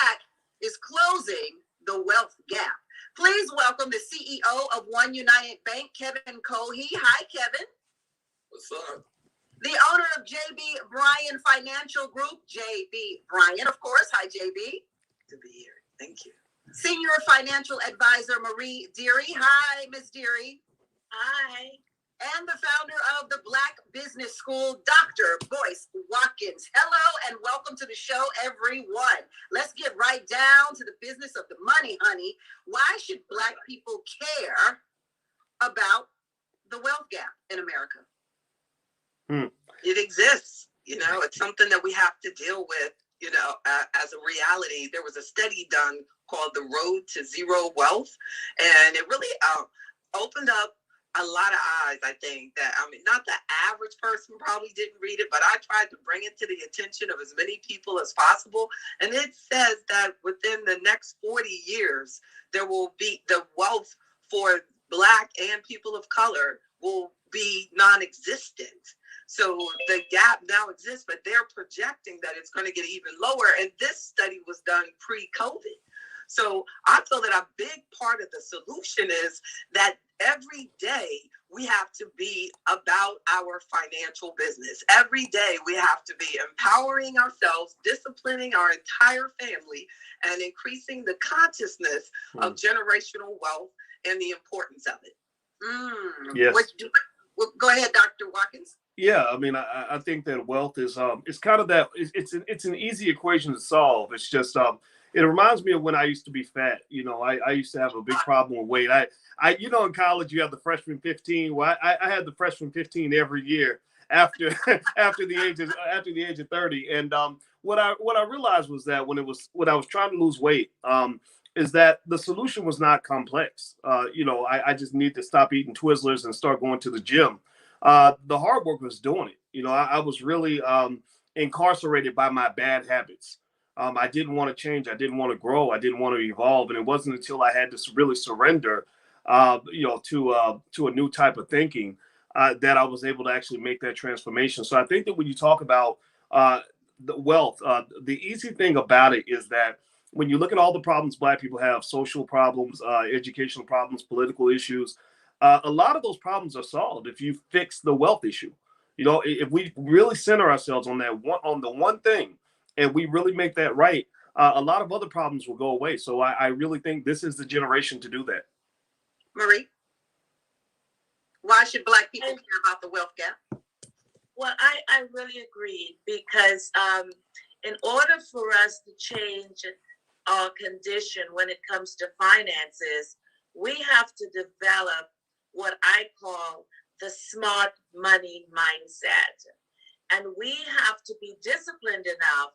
Black is closing the wealth gap. Please welcome the CEO of One United Bank, Kevin Cohey. Hi, Kevin. What's up? The owner of JB Bryan Financial Group, JB Bryan, of course. Hi, JB. To be here. Thank you. Senior Financial Advisor, Marie Deary. Hi, Ms. Deary. Hi. And the founder of the Black Business School, Dr. Boyce Watkins. Hello and welcome to the show, everyone. Let's get right down to the business of the money, honey. Why should Black people care about the wealth gap in America? It exists. It's something that we have to deal with, as a reality. There was a study done called The Road to Zero Wealth, and it really opened up a lot of eyes. I think that, not the average person probably didn't read it, but I tried to bring it to the attention of as many people as possible. And it says that within the next 40 years, there will be the wealth for Black and people of color will be non-existent. So the gap now exists, but they're projecting that it's going to get even lower. And this study was done pre-COVID. So I feel that a big part of the solution is that every day we have to be about our financial business. Every day we have to be empowering ourselves, disciplining our entire family, and increasing the consciousness of generational wealth and the importance of it. Yes. Go ahead, Dr. Watkins. Yeah, I think that wealth is it's kind of that it's an easy equation to solve. It's just it reminds me of when I used to be fat. I used to have a big problem with weight. I in college you have the freshman 15. Well, I had the freshman 15 every year after after the age of 30. And what I realized was that when I was trying to lose weight, is that the solution was not complex. I just need to stop eating Twizzlers and start going to the gym. The hard work was doing it. I was really incarcerated by my bad habits. I didn't want to change. I didn't want to grow. I didn't want to evolve. And it wasn't until I had to really surrender, to a new type of thinking that I was able to actually make that transformation. So I think that when you talk about the wealth, the easy thing about it is that when you look at all the problems Black people have, social problems, educational problems, political issues, a lot of those problems are solved if you fix the wealth issue. If we really center ourselves on the one thing, and we really make that right, a lot of other problems will go away. So I really think this is the generation to do that. Marie, why should Black people care about the wealth gap? Well, I really agree, because in order for us to change our condition when it comes to finances, we have to develop what I call the smart money mindset. And we have to be disciplined enough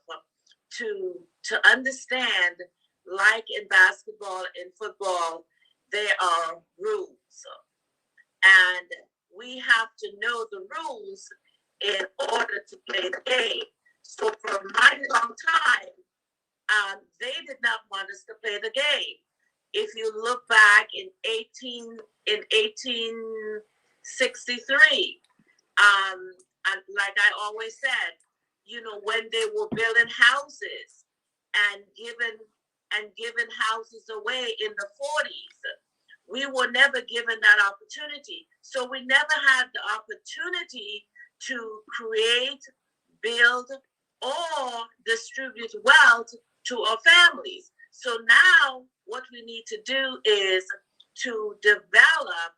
to understand, like in basketball and football, there are rules. And we have to know the rules in order to play the game. So for a mighty long time, they did not want us to play the game. If you look back in 1863, and like I always said, when they were building houses and giving houses away in the 40s, we were never given that opportunity. So we never had the opportunity to create, build, or distribute wealth to our families. So now what we need to do is to develop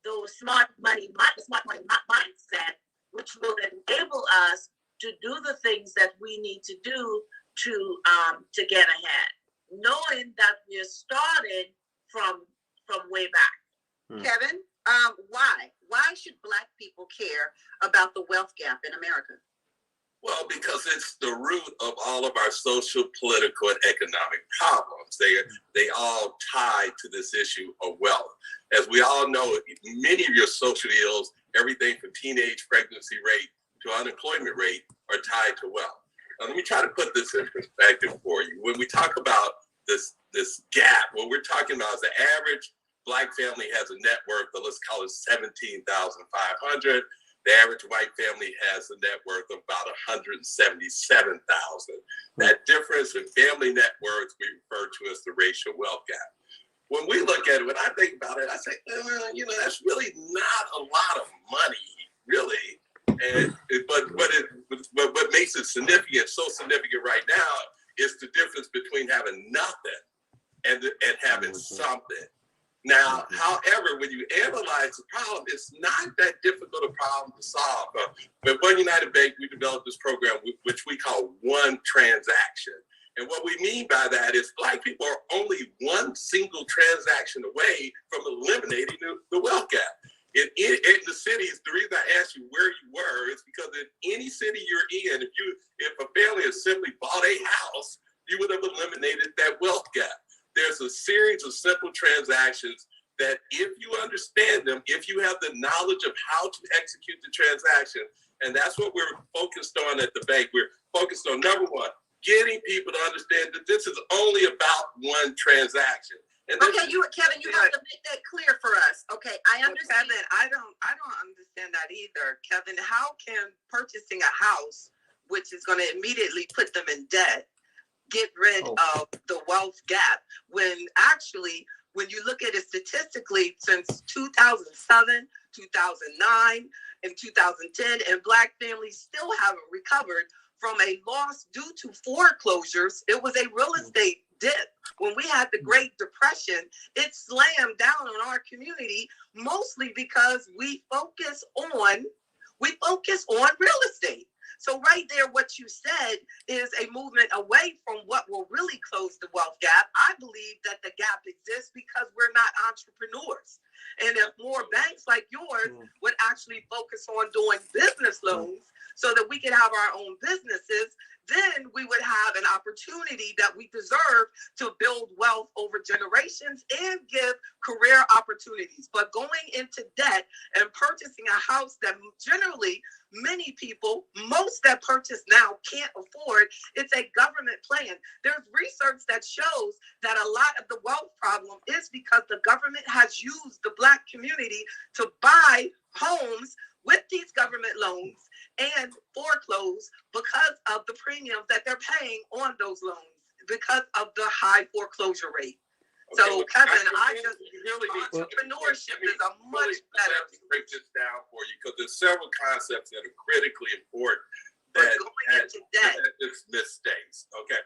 those smart money mindset, which will enable us to do the things that we need to do to get ahead, knowing that we're starting from way back. Kevin, why should Black people care about the wealth gap in America? Well, because it's the root of all of our social, political, and economic problems. They all tie to this issue of wealth. As we all know, many of your social ills, everything from teenage pregnancy rate to unemployment rate, are tied to wealth. Now, let me try to put this in perspective for you. When we talk about this gap, what we're talking about is the average Black family has a net worth of, let's call it $17,500. The average white family has a net worth of about $177,000. That difference in family net worth we refer to as the racial wealth gap. When we look at it, when I think about it, I say, that's really not a lot of money, really. But what makes it so significant right now is the difference between having nothing and having something. Now, however, when you analyze the problem, it's not that difficult a problem to solve. But at One United Bank, we developed this program which we call One Transaction. And what we mean by that is Black people are only one single transaction away from eliminating the wealth gap. In the cities, the reason I asked you where you were is because in any city you're in, if a family has simply bought a house, you would have eliminated that wealth gap. There's a series of simple transactions that if you understand them, if you have the knowledge of how to execute the transaction, and that's what we're focused on at the bank. We're focused on, number one, getting people to understand that this is only about one transaction. And okay, Kevin, you have to make that clear for us. Okay, I understand. Kevin, I don't understand that either. Kevin, how can purchasing a house, which is going to immediately put them in debt, get rid of the wealth gap, when actually, when you look at it statistically, since 2007, 2009, and 2010, and Black families still haven't recovered from a loss due to foreclosures. It was a real estate dip. When we had the Great Depression, it slammed down on our community, mostly because we focus on real estate. So right there, what you said is a movement away from what will really close the wealth gap. I believe that the gap exists because we're not entrepreneurs. And if more banks like yours would actually focus on doing business loans so that we could have our own businesses, then we would have an opportunity that we deserve to build wealth over generations and give career opportunities. But going into debt and purchasing a house that generally many people, most that purchase now can't afford, it's a government plan. There's research that shows that a lot of the wealth problem is because the government has used the Black community to buy homes with these government loans and foreclose because of the premiums that they're paying on those loans because of the high foreclosure rate. Okay, So, Kevin, entrepreneurship is a much better. Let me break this down for you because there's several concepts that are critically important that it's mistakes. Okay.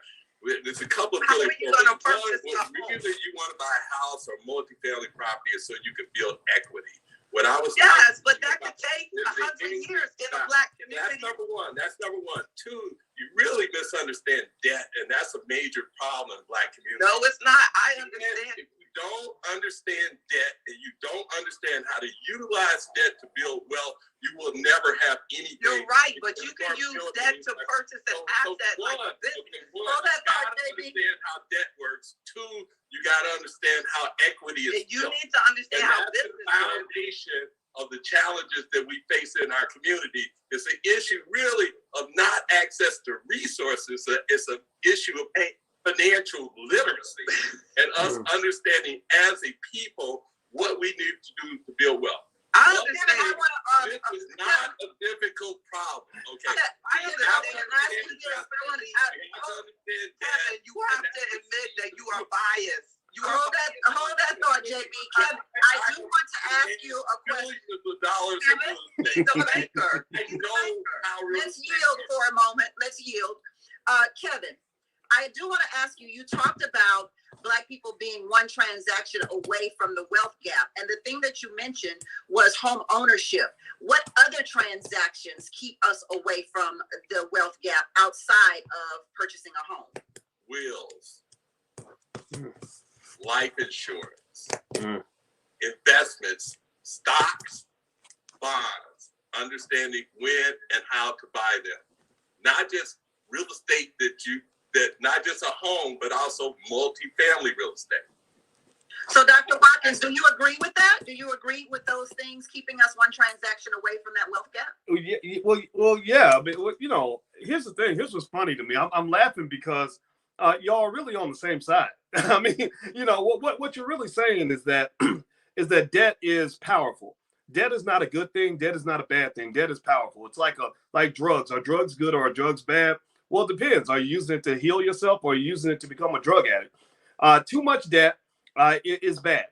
There's a couple of really important ones. Usually you want to buy a house or multifamily property so you can build equity. What I was but that could take 100 years in a Black community. That's number one. Two, you really misunderstand debt, and that's a major problem in Black communities. No, it's not. I understand. If you don't understand debt and you don't understand how to utilize debt to build wealth, you will never have anything. You're right, but you can use debt to purchase an asset like a business. Understand how debt works. Two, you got to understand how equity is you built. Need to understand how business is the foundation of the challenges that we face in our community. It's an issue really of not access to resources. It's an issue of financial literacy and us understanding as a people what we need to do to build wealth. I understand. This is not a difficult problem. Okay. I understand. You have to admit that you are biased. Hold that thought, JB. Kevin, I do want to ask you a question. Let's yield for a moment. Let's yield. Kevin, I do want to ask you, you talked about Black people being one transaction away from the wealth gap. And the thing that you mentioned was home ownership. What other transactions keep us away from the wealth gap outside of purchasing a home? Wills, life insurance, investments, stocks, bonds, understanding when and how to buy them. Not just real estate not just a home, but also multifamily real estate. So, Dr. Watkins, do you agree with that? Do you agree with those things keeping us one transaction away from that wealth gap? Well, yeah. But here's the thing. Here's what's funny to me. I'm laughing because y'all are really on the same side. I mean, what you're really saying is that debt is powerful. debt is not a good thing. Debt is not a bad thing. Debt is powerful. It's like drugs. Are drugs good or are drugs bad? Well, it depends. Are you using it to heal yourself or are you using it to become a drug addict? Too much debt is bad.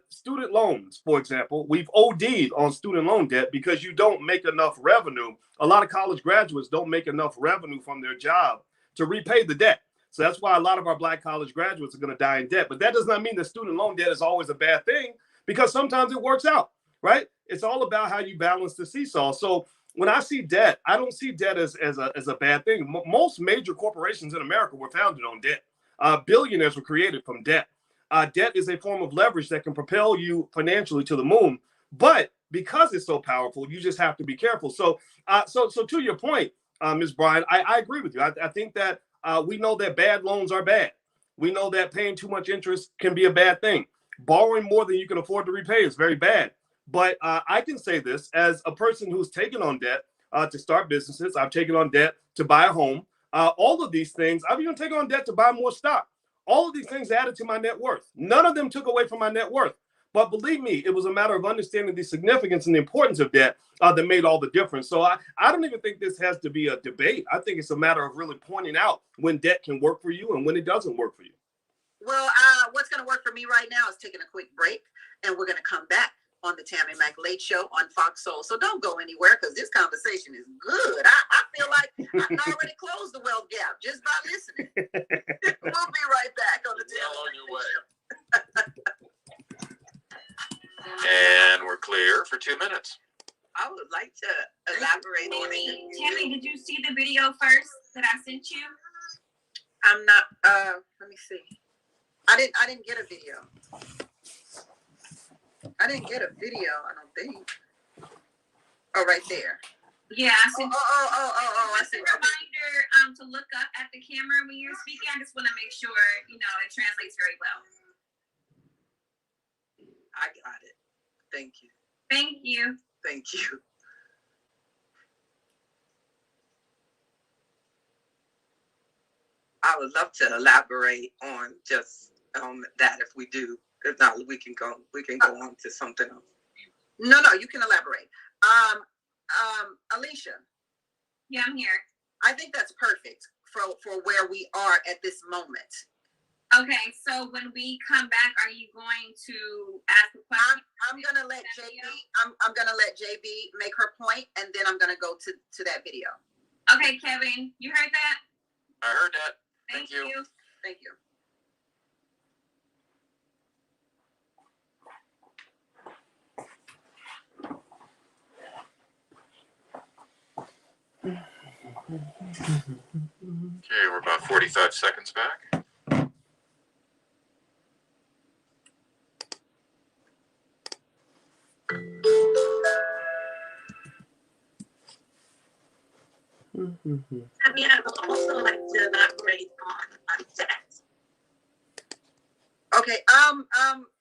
Student loans, for example, we've OD'd on student loan debt because you don't make enough revenue. A lot of college graduates don't make enough revenue from their job to repay the debt. So that's why a lot of our Black college graduates are going to die in debt. But that does not mean that student loan debt is always a bad thing, because sometimes it works out, right? It's all about how you balance the seesaw. So when I see debt, I don't see debt as a bad thing. Most major corporations in America were founded on debt. Billionaires were created from debt. Debt is a form of leverage that can propel you financially to the moon. But because it's so powerful, you just have to be careful. So to your point, Ms. Bryan, I agree with you. I think that we know that bad loans are bad. We know that paying too much interest can be a bad thing. Borrowing more than you can afford to repay is very bad. But I can say this as a person who's taken on debt to start businesses. I've taken on debt to buy a home. All of these things, I've even taken on debt to buy more stock. All of these things added to my net worth. None of them took away from my net worth. But believe me, it was a matter of understanding the significance and the importance of debt that made all the difference. So I don't even think this has to be a debate. I think it's a matter of really pointing out when debt can work for you and when it doesn't work for you. Well, what's going to work for me right now is taking a quick break, and we're going to come back on the Tammy Mac Late Show on Fox Soul. So don't go anywhere, because this conversation is good. I feel like I can already close the wealth gap just by listening. We'll be right back on the Tammy Mac Late Show. And we're clear for 2 minutes. I would like to elaborate on it. Tammy, did you see the video first that I sent you? I'm not. Let me see. I didn't get a video. I didn't get a video. I don't think. Oh, right there. Yeah, I sent you. I Just see. a reminder to look up at the camera when you're speaking. I just want to make sure it translates very well. I got it. Thank you. Thank you. Thank you. I would love to elaborate on just that if we do. If not, we can go on to something else. No, you can elaborate. Alicia. Yeah, I'm here. I think that's perfect for where we are at this moment. Okay, so when we come back, are you going to ask a question? I'm gonna let JB. I'm gonna let JB make her point, and then I'm gonna go to that video. Okay, Kevin, you heard that? I heard that. Thank you. Thank you. Okay, we're about 45 seconds back. I mean, I would also like to elaborate on that. Okay.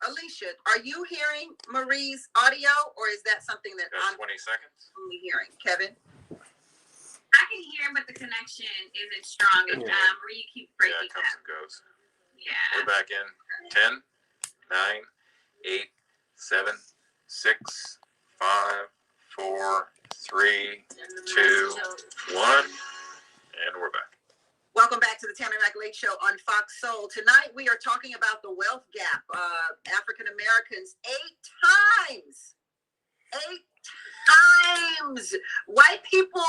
Alicia, are you hearing Marie's audio, or is that something that Got I'm 20 seconds. only hearing? Kevin? I can hear, but the connection isn't strong. Yeah. Marie, you keep Yeah, breaking it comes up. and goes. Yeah. We're back in 10, 9, 8, 7, 6, 5, 4, 3, 2, 1, and we're back. Welcome back to the Tammy Mac Late Show on Fox Soul. Tonight we are talking about the wealth gap. African Americans 8 times. White people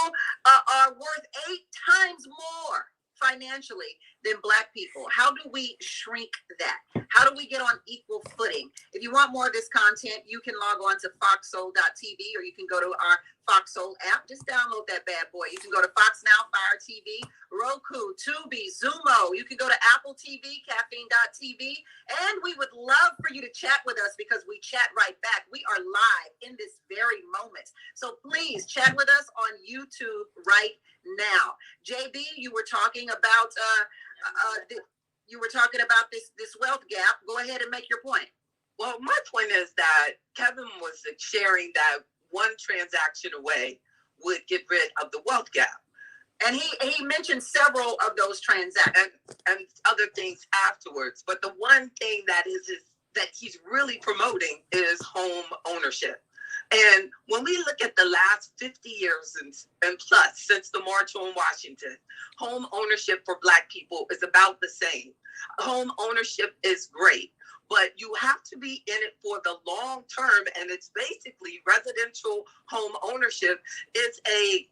are worth 8 times more financially than Black people. How do we shrink that? How do we get on equal footing? If you want more of this content, you can log on to foxsoul.tv, or you can go to our Fox Soul app. Just download that bad boy. You can go to Fox Now, Fire TV, Roku, Tubi, Zumo. You can go to Apple TV, caffeine.tv. And we would love for you to chat with us, because we chat right back. We are live in this very moment. So please chat with us on YouTube right now. JB, you were talking about this wealth gap. Go ahead and make your point. Well, my point is that Kevin was sharing that one transaction away would get rid of the wealth gap. And he mentioned several of those transactions and other things afterwards. But the one thing that he's really promoting is home ownership. And when we look at the last 50 years and plus since the March on Washington, home ownership for Black people is about the same. Home ownership is great, but you have to be in it for the long term. And it's basically residential home ownership is a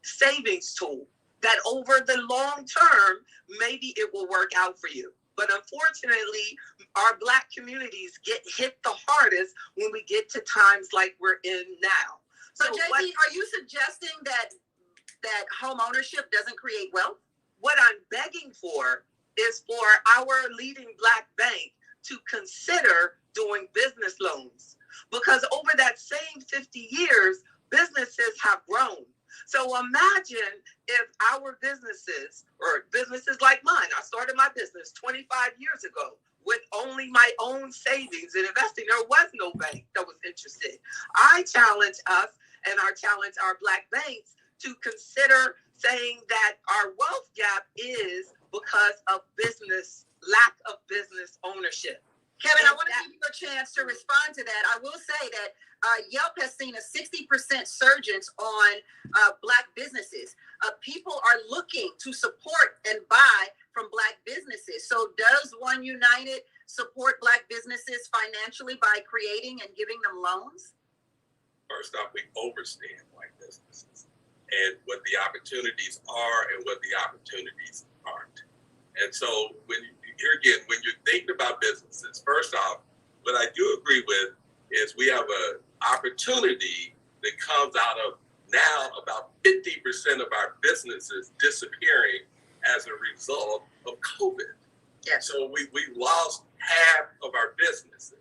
savings tool that over the long term, maybe it will work out for you. But unfortunately, our Black communities get hit the hardest when we get to times like we're in now. So JP, are you suggesting that home ownership doesn't create wealth? What I'm begging for is for our leading Black bank to consider doing business loans. Because over that same 50 years, businesses have grown. So imagine if our businesses, or businesses like mine, I started my business 25 years ago with only my own savings and investing. There was no bank that was interested. I challenge us and I challenge our Black banks to consider saying that our wealth gap is because of lack of business ownership. Kevin, I want to give you a chance to respond to that. I will say that Yelp has seen a 60% surge on Black businesses. People are looking to support and buy from Black businesses. So does One United support Black businesses financially by creating and giving them loans? First off, we understand Black businesses and what the opportunities are and what the opportunities aren't. And so when you're thinking about businesses, first off, what I do agree with is we have an opportunity that comes out of now about 50% of our businesses disappearing as a result of COVID. Yes. So we lost half of our businesses.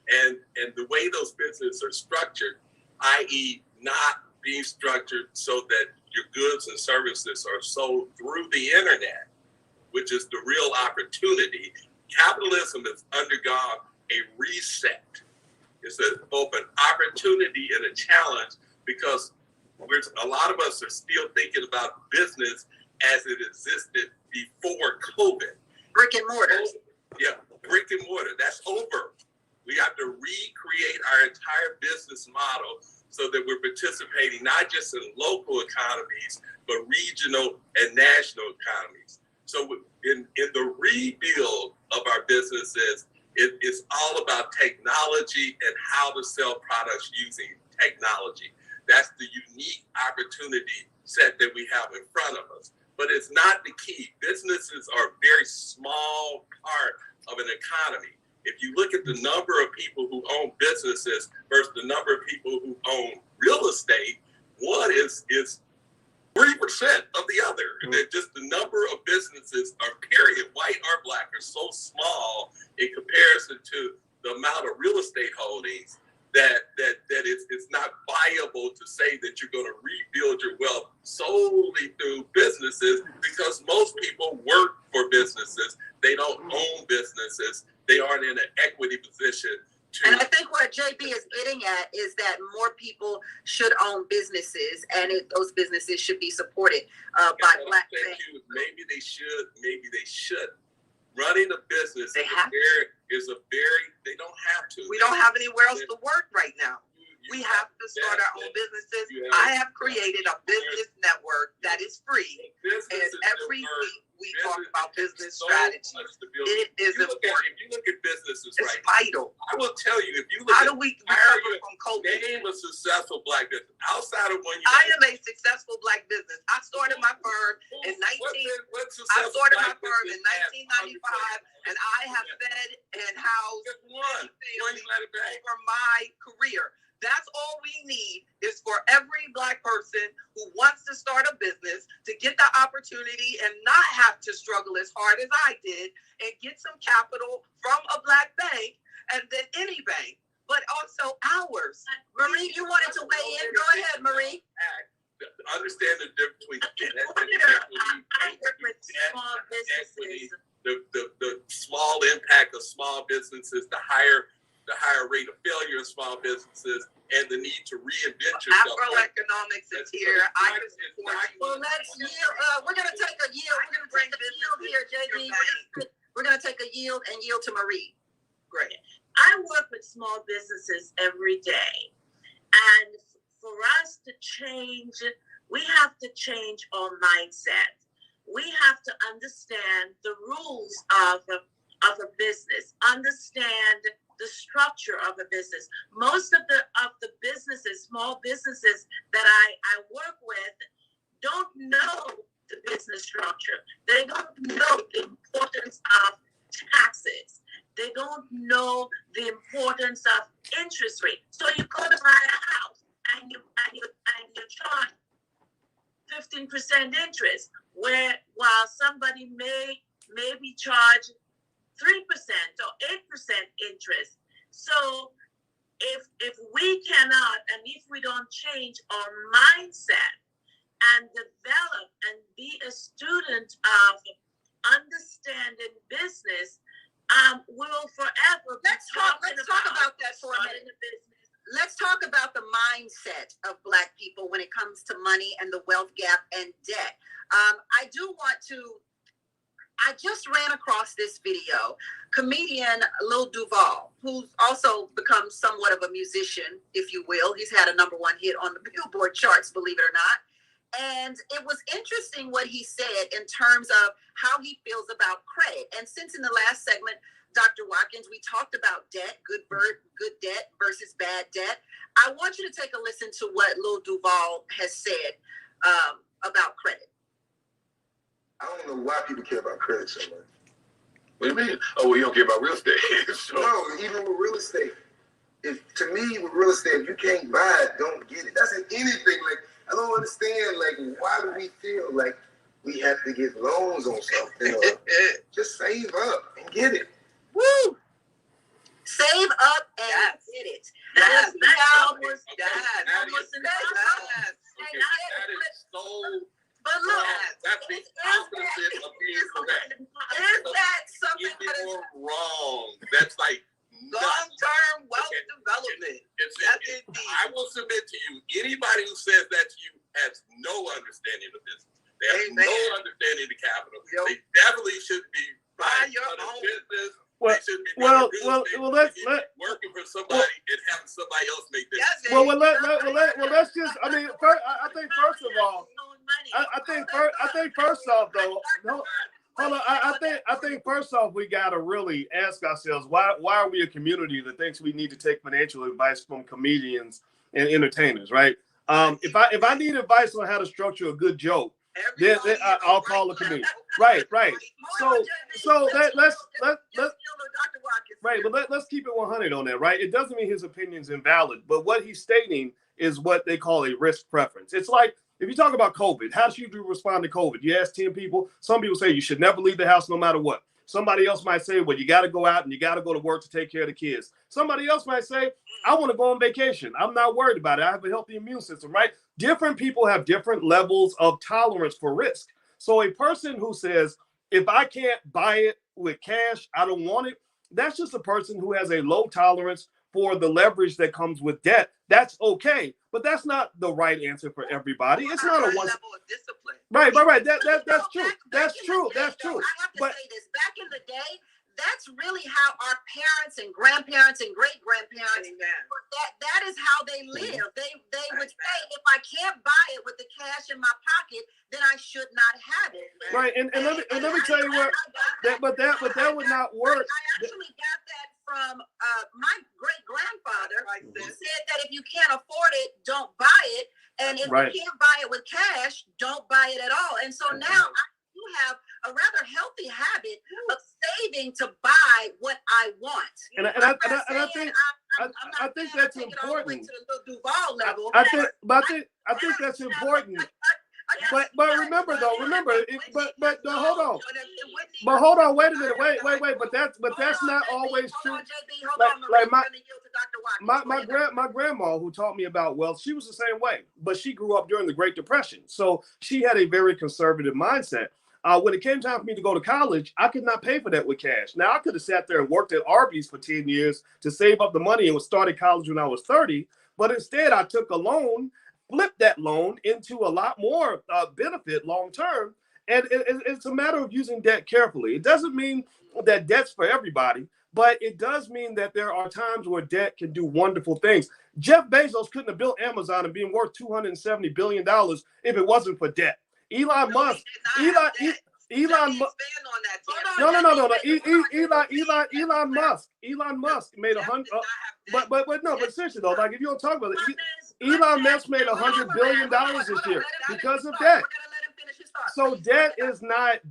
And the way those businesses are structured, i.e. not being structured so that your goods and services are sold through the internet, which is the real opportunity. Capitalism has undergone a reset. It's both an opportunity and a challenge because a lot of us are still thinking about business as it existed before COVID. Brick and mortar. Yeah, brick and mortar. That's over. We have to recreate our entire business model so that we're participating not just in local economies, but regional and national economies. So in the rebuild of our businesses, it's all about technology and how to sell products using technology. That's the unique opportunity set that we have in front of us. But it's not the key. Businesses are a very small part of an economy. If you look at the number of people who own businesses versus the number of people who own real estate, one is 3% of the other. And just the number of businesses period, white or Black, are so small in comparison to the amount of real estate holdings that it's not viable to say that you're going to rebuild your wealth solely through businesses because most people work for businesses. They don't own businesses. They aren't in an equity position. And I think what JB is getting at is that more people should own businesses, and those businesses should be supported by Black banks. Maybe they should, maybe they shouldn't. Running a business they don't have to. We don't have anywhere else to work right now. We have to start our own businesses. I have created a business network that is free, and every week we talk about business strategy. It is important. If you look at businesses it's right vital. now, I will tell you, if you look how do we recover from COVID? Name a successful Black business outside of One United. I am a successful Black business. I started my firm in 1995, and I have fed and housed over my career. That's all we need is for every Black person who wants to start a business to get the opportunity and not have to struggle as hard as I did and get some capital from a Black bank and then any bank, but also ours. Marie, you wanted to weigh in? Go ahead, Marie. Understand the difference between equity, the small impact of small businesses, the higher rate of failure in small businesses, and the need to reinvent yourself. Afroeconomics is here. I can support you. Well, let's yield. We're going to take a yield. We're going to take a yield here, JB. We're going to take a yield and yield to Marie. Great. I work with small businesses every day, And for us to change, we have to change our mindset. We have to understand the rules of a business, understand the structure of a business. Most of the businesses, small businesses that I work with, don't know the business structure. They don't know the importance of taxes. They don't know the importance of interest rate. So you go to buy a house and you charge 15% interest, while somebody may be charged 3% or 8% interest. So if we cannot, and if we don't change our mindset and develop and be a student of understanding business, we'll forever be Let's talk about that for a minute. Let's talk about the mindset of Black people when it comes to money and the wealth gap and debt. I just ran across this video. Comedian Lil Duval, who's also become somewhat of a musician, if you will. He's had a #1 hit on the Billboard charts, believe it or not. And it was interesting what he said in terms of how he feels about credit. And since in the last segment, Dr. Watkins, we talked about debt, good debt versus bad debt. I want you to take a listen to what Lil Duval has said about credit. I don't know why people care about credit so much. What do you mean? Oh, well, you don't care about real estate. So. No, even with real estate. To me, with real estate, if you can't buy it, don't get it. That's in anything. Like, I don't understand, like, why do we feel like we have to get loans on something? Or just save up and get it. Woo! Save up and get it. That is so. But look, that's the opposite of being correct. Is that something that is wrong? That's like long-term wealth development. I will submit to you, anybody who says that to you has no understanding of business. They have no understanding of capital. They definitely should be buying your own business. Let's working for somebody and having somebody else make this. Let's just. I mean, I think first of all, I think first off though, no, hold on. I think first off we gotta really ask ourselves why are we a community that thinks we need to take financial advice from comedians and entertainers, right? If I need advice on how to structure a good joke, then I'll call a comedian. Right. So let's keep it 100 on that, right? It doesn't mean his opinion's invalid, but what he's stating is what they call a risk preference. It's like if you talk about COVID, how should you respond to COVID? You ask 10 people. Some people say you should never leave the house no matter what. Somebody else might say, well, you got to go out and you got to go to work to take care of the kids. Somebody else might say, I want to go on vacation. I'm not worried about it. I have a healthy immune system, right? Different people have different levels of tolerance for risk. So a person who says, if I can't buy it with cash, I don't want it. That's just a person who has a low tolerance for the leverage that comes with debt. That's okay, but that's not the right answer for everybody. It's not a one level of discipline. Right. That's true. That's true. I have to say this. Back in the day, that's really how our parents and grandparents and great grandparents. That is how they lived. They would say, if I can't buy it with the cash in my pocket, then I should not have it. Right. And let me tell you what. But that would not work. I actually got that from my great grandfather, who said that if you can't afford it, don't buy it, and if you can't buy it with cash, don't buy it at all. And so now I do have a rather healthy habit of saving to buy what I want. And I think that's important. I think that's important. But remember, hold on, wait a minute, wait. But that's not always true. My grandma, who taught me about wealth, she was the same way, but she grew up during the Great Depression, so she had a very conservative mindset. When it came time for me to go to college, I could not pay for that with cash. Now I could have sat there and worked at Arby's for 10 years to save up the money and started college when I was 30, but instead I took a loan, flipped that loan into a lot more benefit long term. And it's a matter of using debt carefully. It doesn't mean that debt's for everybody, but it does mean that there are times where debt can do wonderful things. Jeff Bezos couldn't have built Amazon and been worth $270 billion if it wasn't for debt. Elon Musk, Elon Musk. No. Elon Musk made but seriously though, like if you don't talk about it, Elon Musk made $100 billion this year because of debt. So debt is not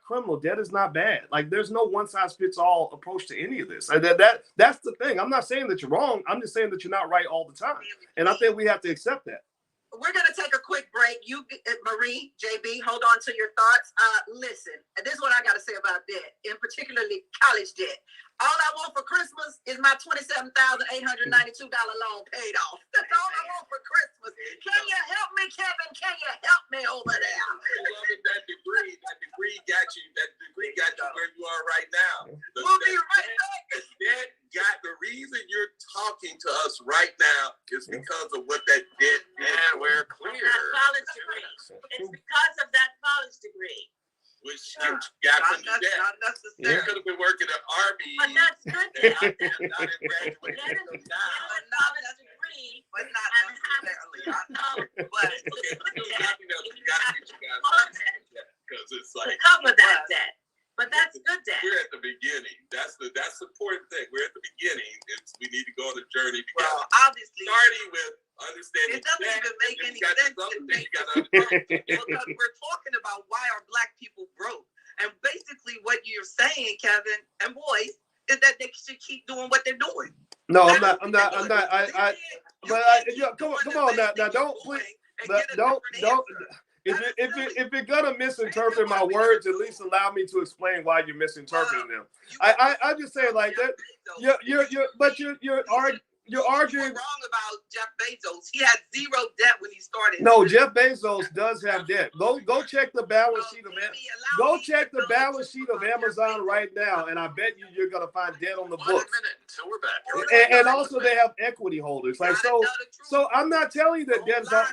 criminal. Debt is not bad. Like there's no one size fits all approach to any of this. That's the thing. I'm not saying that you're wrong. I'm just saying that you're not right all the time. And I think we have to accept that. We're going to take a quick break. You, Marie, JB, hold on to your thoughts. Listen, this is what I got to say about debt, and particularly college debt. All I want for Christmas is my $27,892 loan paid off. That's all I want for Christmas. Can you help me, Kevin? Can you help me over there? That degree got you. That degree got you where you are right now. We'll be right back. The reason you're talking to us right now is because of what that debt did. And we're clear. That college degree. It's because of that college degree. Which you got from the debt. They could have been working at Arby's. But that's good debt. Not in graduation. But not necessarily. But because it's like to cover that debt. But that's good debt. We're at the beginning. That's the important thing. We're at the beginning. We need to go on a journey together. Well, obviously, starting with understanding. It doesn't even make any sense to me because we're talking about why are Black people broke, and basically what you're saying, Kevin and Boyce, is that they should keep doing what they're doing. No, I'm not. Come on now. Don't. If you're gonna misinterpret my words, at least allow me to explain why you're misinterpreting them. I just say like that. You're arguing wrong about Jeff Bezos. He had zero debt when he started. No, Jeff Bezos does have debt. Go check the balance sheet of Amazon right now, and I bet you're gonna find debt on the books. 1 minute until we're back. And also they have equity holders. Like so I'm not telling you that debt is all,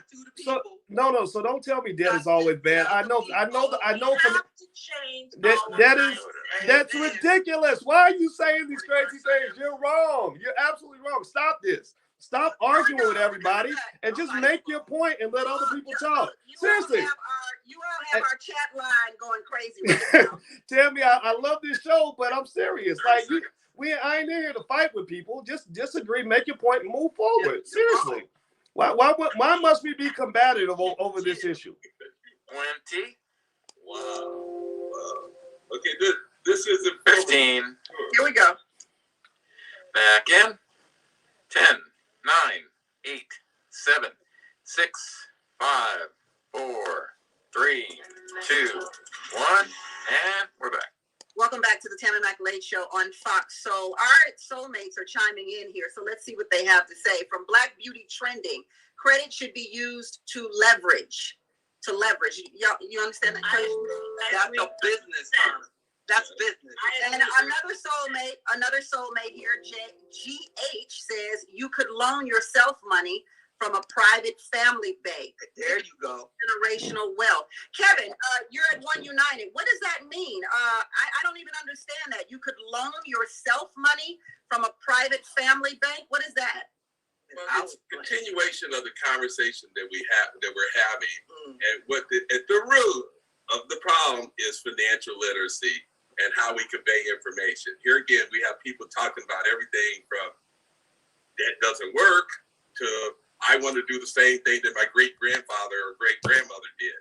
so don't tell me debt is always bad. I know from that's ridiculous. Why are you saying these crazy things? You're wrong. You're absolutely wrong. Stop this. Stop arguing with everybody and just make your point and let other people talk. Seriously. You all have our chat line going crazy right now. Tell me, I love this show, but I'm serious. Like I ain't in here to fight with people. Just disagree, make your point, and move forward. Seriously. Why must we be combative over this issue? 20. Wow. Okay, this is 15. Here we go. Back in. 10, 9, 8, 7, 6, 5, 4, 3, 2, 1, and we're back. Welcome back to the Tammy McLeod Show on Fox Soul. Our soulmates are chiming in here, so let's see what they have to say. From Black Beauty Trending, credit should be used to leverage. You understand that? That's a business term. That's business. And another soulmate here, GH says you could loan yourself money from a private family bank. There you go. Generational wealth. Kevin, you're at One United. What does that mean? I don't even understand that. You could loan yourself money from a private family bank. What is that? Well, it's a continuation of the conversation that we're having, and at the root of the problem is financial literacy and how we convey information. Here again, we have people talking about everything from that doesn't work to I want to do the same thing that my great-grandfather or great-grandmother did.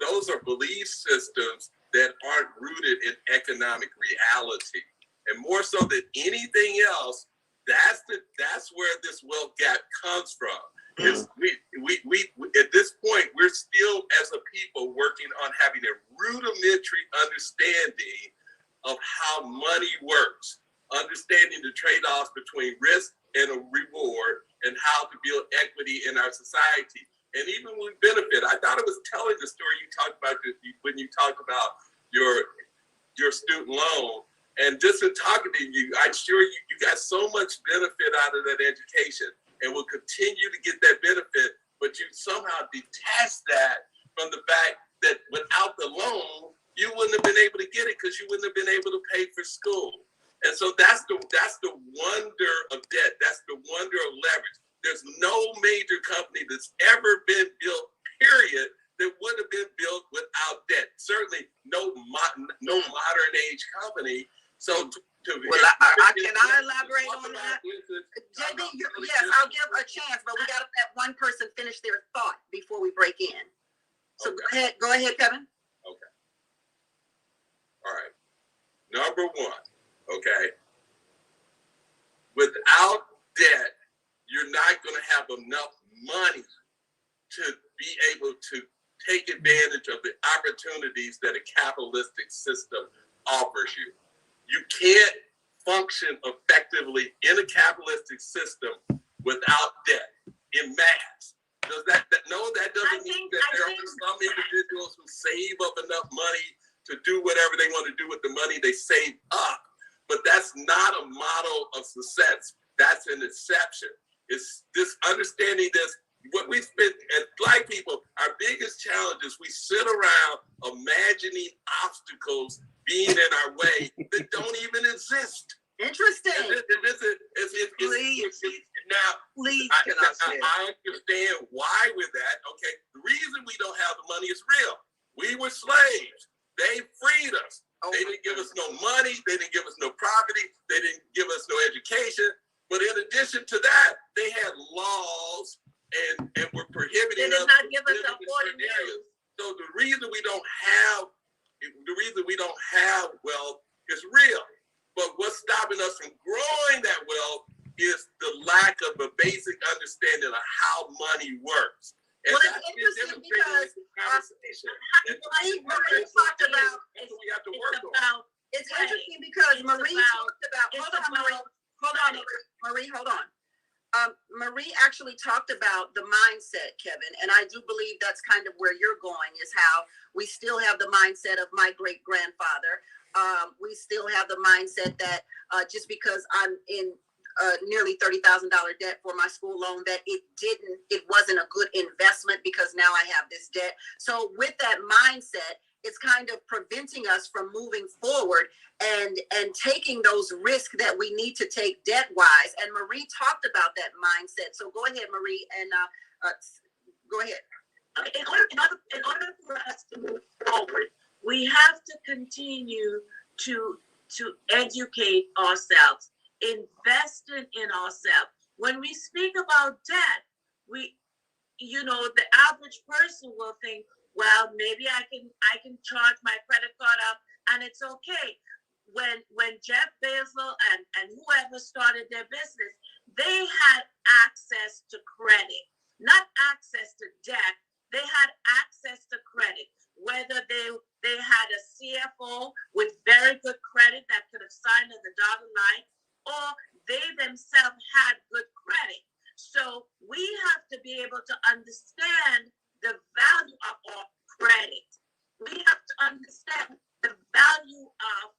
Those are belief systems that aren't rooted in economic reality. And more so than anything else, that's where this wealth gap comes from. Is we at this point, we're still as a people working on having a rudimentary understanding of how money works, understanding the trade-offs between risk and a reward, and how to build equity in our society. And even with benefit, I thought it was telling the story you talked about when you talked about your student loan. And just in talking to you, I'm sure you got so much benefit out of that education and will continue to get that benefit, but you somehow detach that from the fact that without the loan, you wouldn't have been able to get it because you wouldn't have been able to pay for school. And so that's the wonder of debt. That's the wonder of leverage. There's no major company that's ever been built, period, that would have been built without debt. Certainly no modern age company. So can I elaborate on that? JB, yes, I'll give a chance, but we got to let one person finish their thought before we break in. So okay. go ahead, Kevin. Okay. All right. Number one, okay. Without debt, you're not going to have enough money to be able to take advantage of the opportunities that a capitalistic system offers you. You can't function effectively in a capitalistic system without debt in mass. Does that doesn't mean that there are some individuals who save up enough money to do whatever they want to do with the money they save up, but that's not a model of success. That's an exception. It's this understanding this. What we spend as Black people, our biggest challenge is we sit around imagining obstacles being in our way that don't even exist. Interesting. Now, Please, I understand why with that. Okay, the reason we don't have the money is real. We were slaves. They freed us. They didn't give us no money. They didn't give us no property. They didn't give us no education. But in addition to that, they had laws and were prohibiting us. They did not give us a 40 years. So the reason we don't have wealth is real. But what's stopping us from growing that wealth is the lack of a basic understanding of how money works. And well, that's it's interesting it's because interesting because Marie talked about. Hold on. Marie actually talked about the mindset, Kevin, and I do believe that's kind of where you're going, is how we still have the mindset of my great-grandfather. We still have the mindset that just because I'm in nearly $30,000 debt for my school loan, that it wasn't a good investment because now I have this debt. So with that mindset, it's kind of preventing us from moving forward and taking those risks that we need to take debt-wise. And Marie talked about that mindset. So go ahead, Marie, and go ahead. In order for us to move forward, we have to continue to educate ourselves, investing in ourselves. When we speak about debt, the average person will think, well, maybe I can charge my credit card up and it's okay. When Jeff Bezos and whoever started their business, they had access to credit, not access to debt. They had access to credit, whether they had a CFO with very good credit that could have signed on the dotted line, or they themselves had good credit. So we have to be able to understand the value of our credit. We have to understand the value of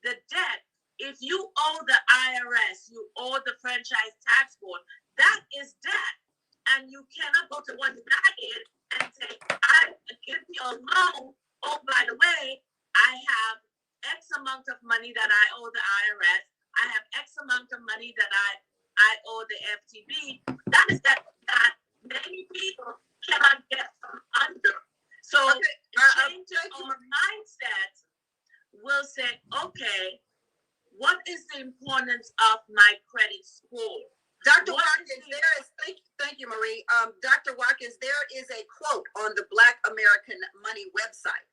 the debt. If you owe the IRS, you owe the franchise tax board, that is debt. And you cannot go to one side and say, I give you a loan. Oh, by the way, I have X amount of money that I owe the IRS. I have X amount of money that I owe the FTB. That is that many people cannot get from under. So changing our mindset will say, okay, what is the importance of my credit score? Dr. Watkins, thank you, Marie. Dr. Watkins, there is a quote on the Black American Money website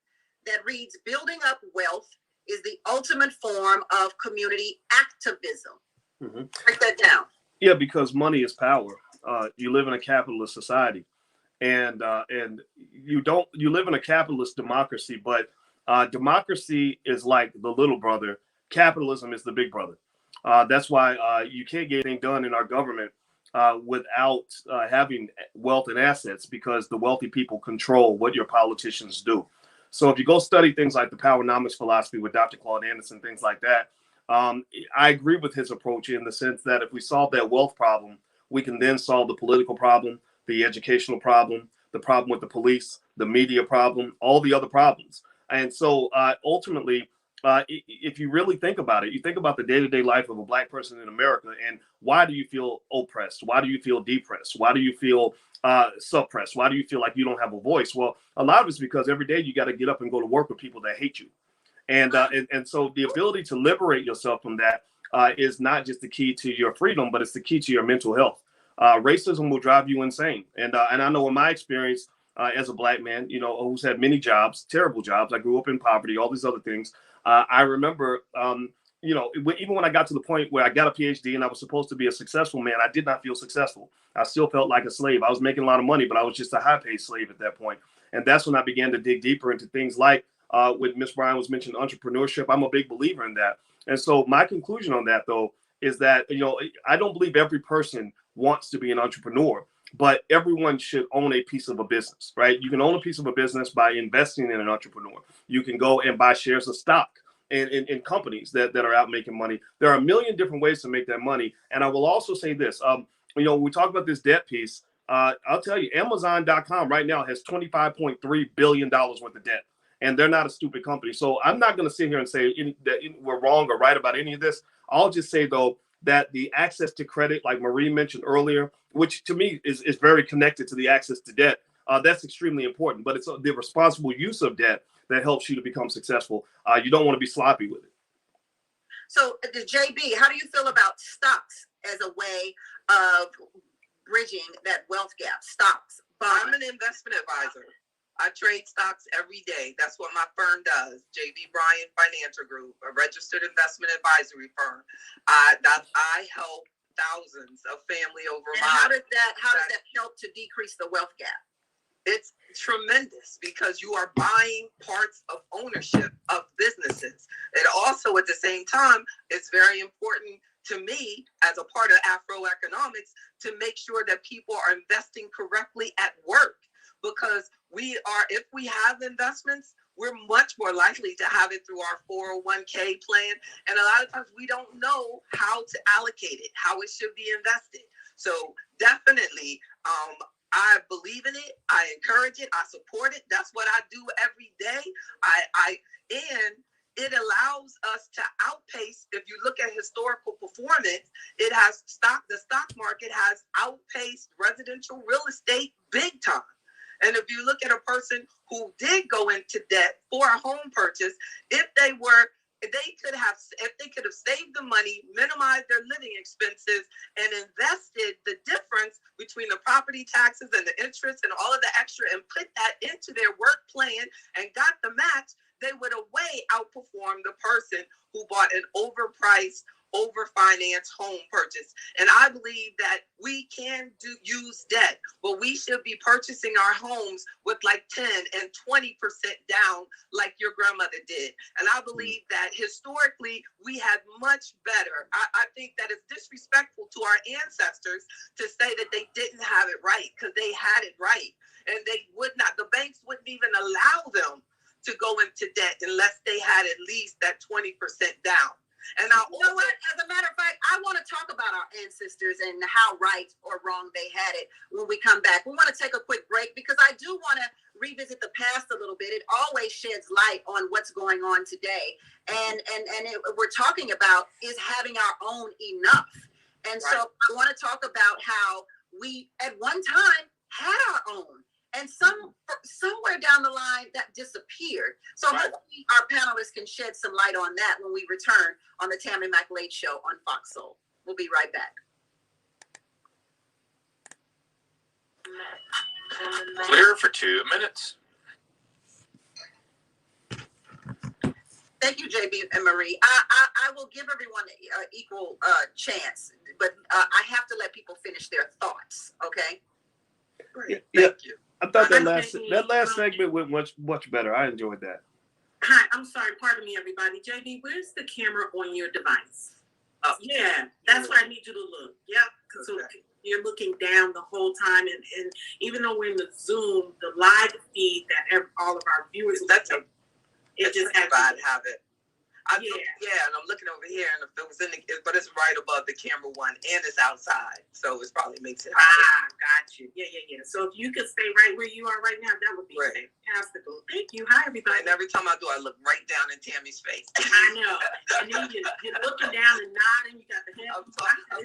that reads, "Building up wealth is the ultimate form of community activism." Mm-hmm. Break that down. Yeah, because money is power. You live in a capitalist society, and you live in a capitalist democracy, but democracy is like the little brother. Capitalism is the big brother. That's why you can't get anything done in our government without having wealth and assets, because the wealthy people control what your politicians do. So if you go study things like the Powernomics philosophy with Dr. Claude Anderson, things like that, I agree with his approach in the sense that if we solve that wealth problem, we can then solve the political problem, the educational problem, the problem with the police, the media problem, all the other problems. And so ultimately, if you really think about it, you think about the day-to-day life of a Black person in America, and why do you feel oppressed? Why do you feel depressed? Why do you feel suppressed? Why do you feel like you don't have a voice? Well, a lot of it's because every day you got to get up and go to work with people that hate you. And so the ability to liberate yourself from that is not just the key to your freedom, but it's the key to your mental health. Racism will drive you insane. And I know in my experience as a Black man, who's had many jobs, terrible jobs. I grew up in poverty, all these other things. I remember, even when I got to the point where I got a PhD and I was supposed to be a successful man, I did not feel successful. I still felt like a slave. I was making a lot of money, but I was just a high-paid slave at that point. And that's when I began to dig deeper into things like what Ms. Bryan was mentioning, entrepreneurship. I'm a big believer in that. And so my conclusion on that, though, is that, I don't believe every person wants to be an entrepreneur, but everyone should own a piece of a business, right? You can own a piece of a business by investing in an entrepreneur. You can go and buy shares of stock in companies that are out making money. There are a million different ways to make that money. And I will also say this, when we talk about this debt piece, I'll tell you, Amazon.com right now has $25.3 billion worth of debt. And they're not a stupid company. So I'm not going to sit here and say that we're wrong or right about any of this. I'll just say, though, that the access to credit, like Marie mentioned earlier, which to me is very connected to the access to debt, that's extremely important. But it's the responsible use of debt that helps you to become successful. You don't want to be sloppy with it. So, JB, how do you feel about stocks as a way of bridging that wealth gap? Stocks. I'm an investment advisor. I trade stocks every day. That's what my firm does. JB Bryan Financial Group, a registered investment advisory firm. I help thousands of family over. And how does that help to decrease the wealth gap? It's tremendous because you are buying parts of ownership of businesses. And also at the same time, it's very important to me as a part of Afroeconomics to make sure that people are investing correctly at work. Because if we have investments, we're much more likely to have it through our 401k plan. And a lot of times we don't know how to allocate it, how it should be invested. So definitely, I believe in it. I encourage it. I support it. That's what I do every day. And it allows us to outpace. If you look at historical performance, the stock market has outpaced residential real estate big time. And if you look at a person who did go into debt for a home purchase, if they could have saved the money, minimized their living expenses, and invested the difference between the property taxes and the interest and all of the extra and put that into their work plan and got the match, they would have way outperformed the person who bought an overpriced, over-financed home purchase. And I believe that we can use debt, but we should be purchasing our homes with like 10 and 20% down like your grandmother did. And I believe that historically we had much better. I think that it's disrespectful to our ancestors to say that they didn't have it right, because they had it right. And they would not, the banks wouldn't even allow them to go into debt unless they had at least that 20% down. And you know what? As a matter of fact, I want to talk about our ancestors and how right or wrong they had it when we come back. We want to take a quick break because I do want to revisit the past a little bit. It always sheds light on what's going on today. And we're talking about is having our own enough. And right. So I want to talk about how we at one time had our own. And somewhere down the line that disappeared. So right. Hopefully our panelists can shed some light on that when we return on the Tammy McLeod Show on Fox Soul. We'll be right back. Clear for 2 minutes. Thank you, JB and Marie. I will give everyone an equal chance, but I have to let people finish their thoughts. Okay. Great. Yeah. Thank you. I thought that last segment went much better. I enjoyed that. Hi, I'm sorry. Pardon me, everybody. JD, where's the camera on your device? Oh, yeah, that's what I need you to look. Yep. So you're looking down the whole time, and even though we're in the Zoom, the live feed that all of our viewers, it just has a bad habit. And I'm looking over here, and if it was but it's right above the camera one, and it's outside, so it probably makes it higher. Got you. Yeah. So if you could stay right where you are right now, that would be fantastic. Thank you. Hi, everybody. And every time I do, I look right down in Tammy's face. I know. And then you're looking down and nodding. You got the head. I'm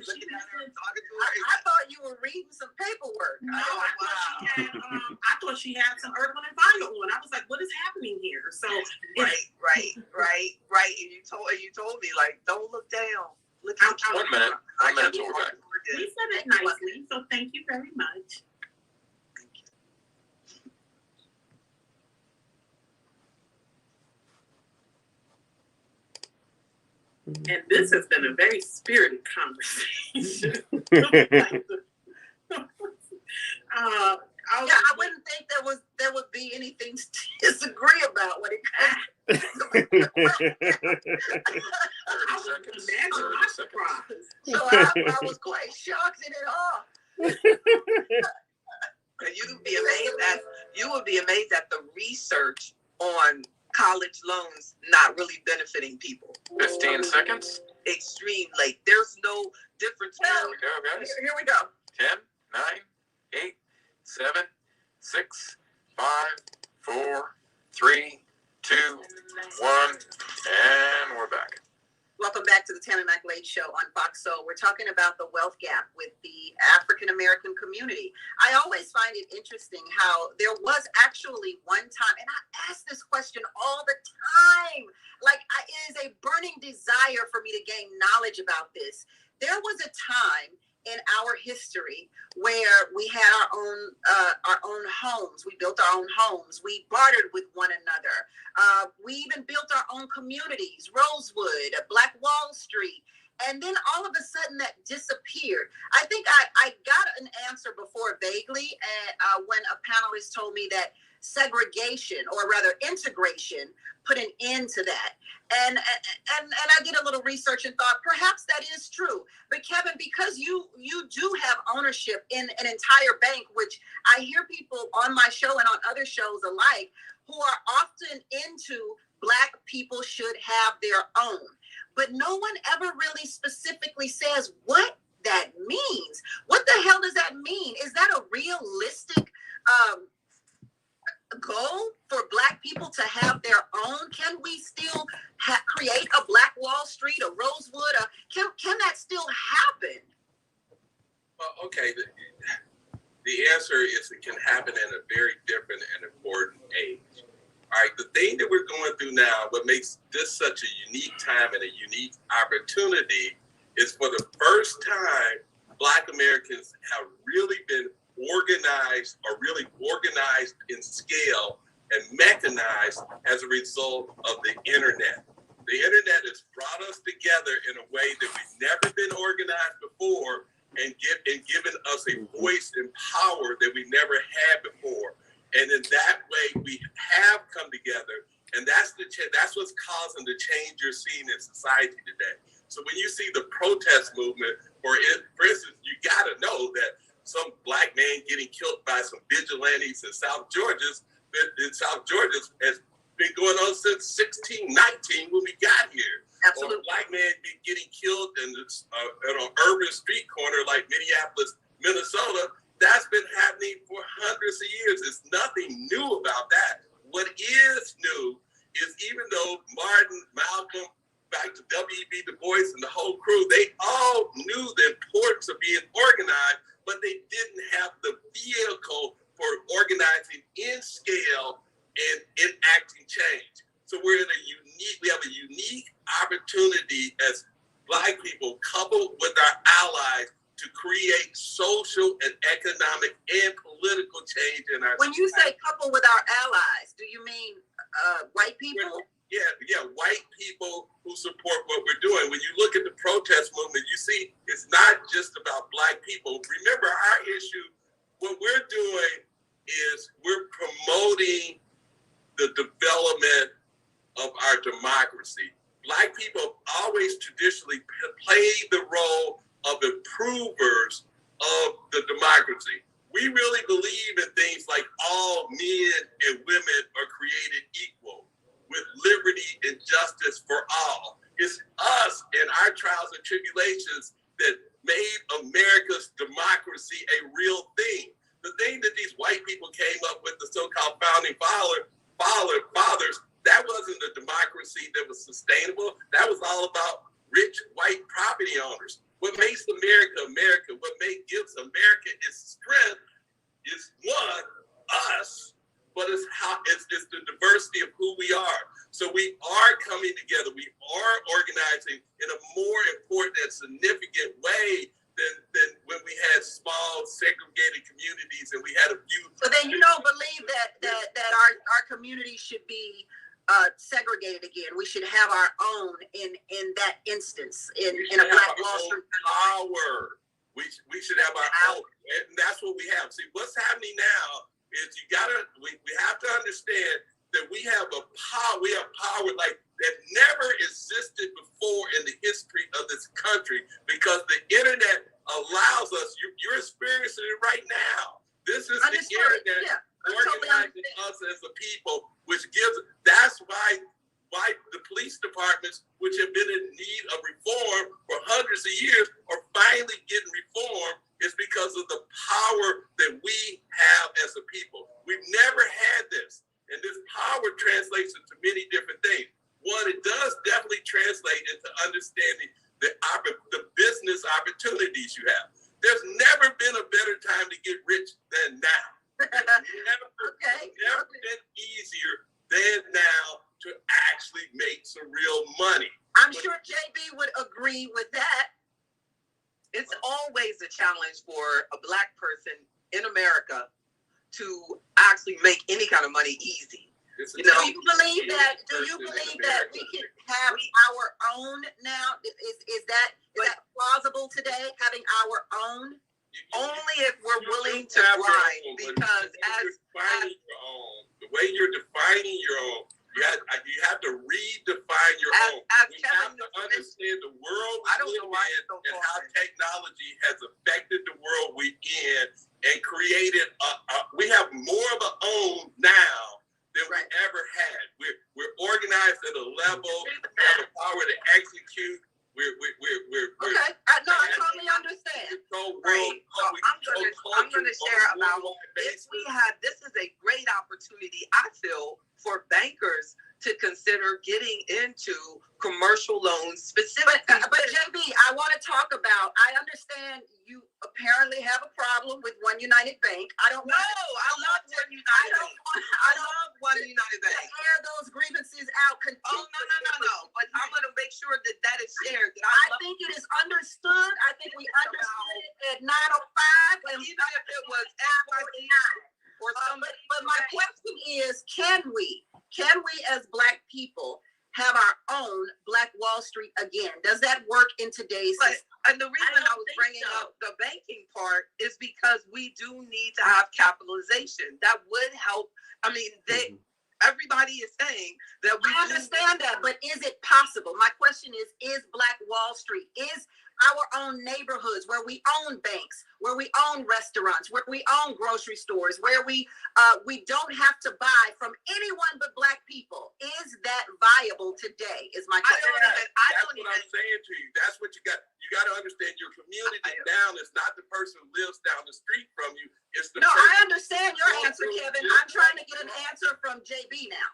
looking at her, I'm talking to her. I thought you were reading some paperwork. No, I thought she had some Earth, Wind & Fire on. I was like, what is happening here? So right. And you told me, like, don't look down. Look at 1 minute. 1 minute till we're back. We said it nicely, so thank you very much. And this has been a very spirited conversation. I wouldn't think there would be anything to disagree about when it comes. So I was quite shocked at it all. You would be amazed at the research on college loans not really benefiting people. 15 seconds. Extreme, like there's no difference. Here we go, guys. Here we go. 10, 9, 8, 7, 6, 5, 4, 3, 2, 1, and we're back. Welcome back to the Tan and Mac Late Show on Fox Soul. We're talking about the wealth gap with the African American community. I always find it interesting how there was actually one time, and I ask this question all the time, like it is a burning desire for me to gain knowledge about this. There was a time in our history where we had our own homes. We built our own homes. We bartered with one another. We even built our own communities, Rosewood, Black Wall Street. And then all of a sudden that disappeared. I think I got an answer before vaguely when a panelist told me that segregation, or rather integration, put an end to that. And I did a little research and thought perhaps that is true. But Kevin, because you do have ownership in an entire bank, which I hear people on my show and on other shows alike who are often into Black people should have their own. But no one ever really specifically says what that means. What the hell does that mean? Is that a realistic goal for Black people to have their own? Can we still create a Black Wall Street, a Rosewood? Can that still happen? Well, okay. The answer is it can happen in a very different and important age. All right, the thing that we're going through now, what makes this such a unique time and a unique opportunity is for the first time, Black Americans have really been organized in scale and mechanized as a result of the internet. The internet has brought us together in a way that we've never been organized before and given us a voice and power that we never had before. And in that way, we have come together, and that's what's causing the change you're seeing in society today. So when you see the protest movement, for instance, you got to know that some Black man getting killed by some vigilantes in South Georgia has been going on since 1619 when we got here. Absolutely. Or a Black man getting killed in an urban street corner like Minneapolis, Minnesota. That's been happening for hundreds of years. There's nothing new about that. What is new is even though Martin, Malcolm, back to W.E.B. Du Bois and the whole crew, they all knew the importance of being organized, but they didn't have the vehicle for organizing in scale and enacting change. So we have a unique opportunity as Black people, coupled with our allies, to create social and economic and political change in our When you say couple with our allies, do you mean white people? Yeah, white people who support what we're doing. When you look at the protest movement, you see it's not just about Black people. Remember, our issue, what we're doing is we're promoting the development of our democracy. Black people have always traditionally played the role of improvers of the democracy. We really believe in things like all men and women are created equal. with liberty and justice for all. It's us and our trials and tribulations that made America's democracy a real thing. The thing that these white people came up with, the so-called founding fathers, that wasn't a democracy that was sustainable. That was all about rich white property owners. What makes America America, what gives America its strength is one, us, but it's the diversity of who we are. So we are coming together. We are organizing in a more important and significant way than when we had small segregated communities and we had a few. So then you don't believe that our community should be segregated again. We should have our own in that instance in a Black Wall Street power. We should have our own, and that's what we have. See, what's happening now is we have to understand that we have power like that never existed before in the history of this country, because the internet allows us, you're experiencing it right now. This is the internet organizing us as a people, which that's why the police departments, which have been in need of reform for hundreds of years, are finally getting reformed, is because of the power that we have as a people. We've never had this. And this power translates into many different things. One, it does definitely translate into understanding the business opportunities you have. There's never been a better time to get rich than now. Never been easier than now to actually make some real money. I'm sure JB would agree with that. It's always a challenge for a Black person in America to actually make any kind of money easy. Do you believe that we can have our own now? Is that plausible today, having our own? Only if we're willing to grind, because the way you're defining your own, you have to redefine your own. We have to understand the world we live in and how technology has affected the world we're in and created. We have more of our own now than we ever had. We're organized at a level, we have the power to execute. We're okay. I totally understand. I'm going to share about this. This is a great opportunity, I feel, for bankers to consider getting into commercial loans specifically. But JB, I want to talk about, I understand you apparently have a problem with One United Bank. I love One United Bank. I love One United Bank. Air those grievances out. No. But I'm going to make sure that is shared. I think it is understood. I think we understood it at 9:05. And even if it was XYZ or somebody. But my question is, can we as Black people have our own Black Wall Street again? Does that work in today's system? And the reason I was bringing up the banking part is because we do need to have capitalization. That would help. I mean, everybody is saying that we understand that, but is it possible? My question is Black Wall Street, is our own neighborhoods where we own banks, where we own restaurants, where we own grocery stores, where we don't have to buy from anyone but Black people, is that viable today? Is my question. That's what I'm saying to you. That's what you got. You got to understand your community down is not the person who lives down the street from you. It's the I understand your answer, Kevin. I'm trying to get an answer from JB now.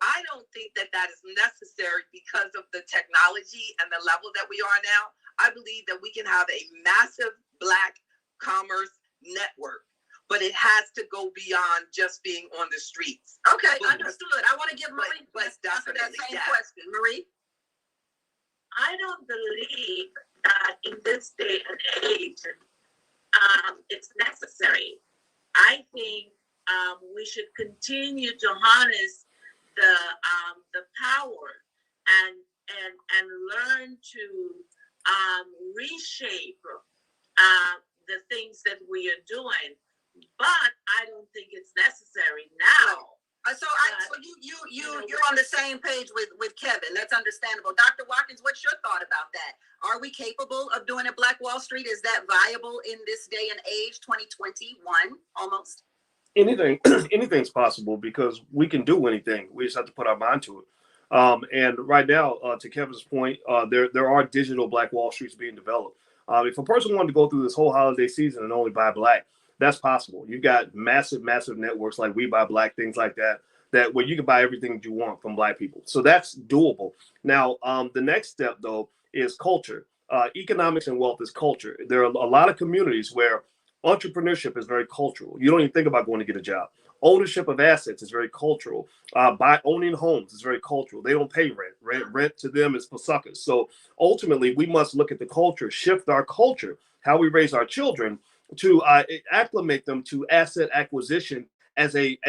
I don't think that is necessary because of the technology and the level that we are now. I believe that we can have a massive Black commerce network, but it has to go beyond just being on the streets. Okay, understood. I want to give Marie answer that same question. Marie? I don't believe that in this day and age, it's necessary. I think we should continue to harness the power and learn to reshape the things that we are doing, but I don't think it's necessary now. So you're on the same page with Kevin. That's understandable. Dr. Watkins, what's your thought about that? Are we capable of doing a Black Wall Street? Is that viable in this day and age, 2021 almost? Anything's possible, because we can do anything. We just have to put our mind to it. And right now, to Kevin's point, there are digital Black Wall Streets being developed. If a person wanted to go through this whole holiday season and only buy Black, that's possible. You've got massive networks like We Buy Black, things like that, where you can buy everything you want from Black people. So that's doable. Now, the next step, though, is culture. Economics and wealth is culture. There are a lot of communities where entrepreneurship is very cultural. You don't even think about going to get a job. Ownership of assets is very cultural. By owning homes is very cultural. They don't pay rent. Rent to them is for suckers. So ultimately, we must look at the culture, shift our culture, how we raise our children, to acclimate them to asset acquisition as a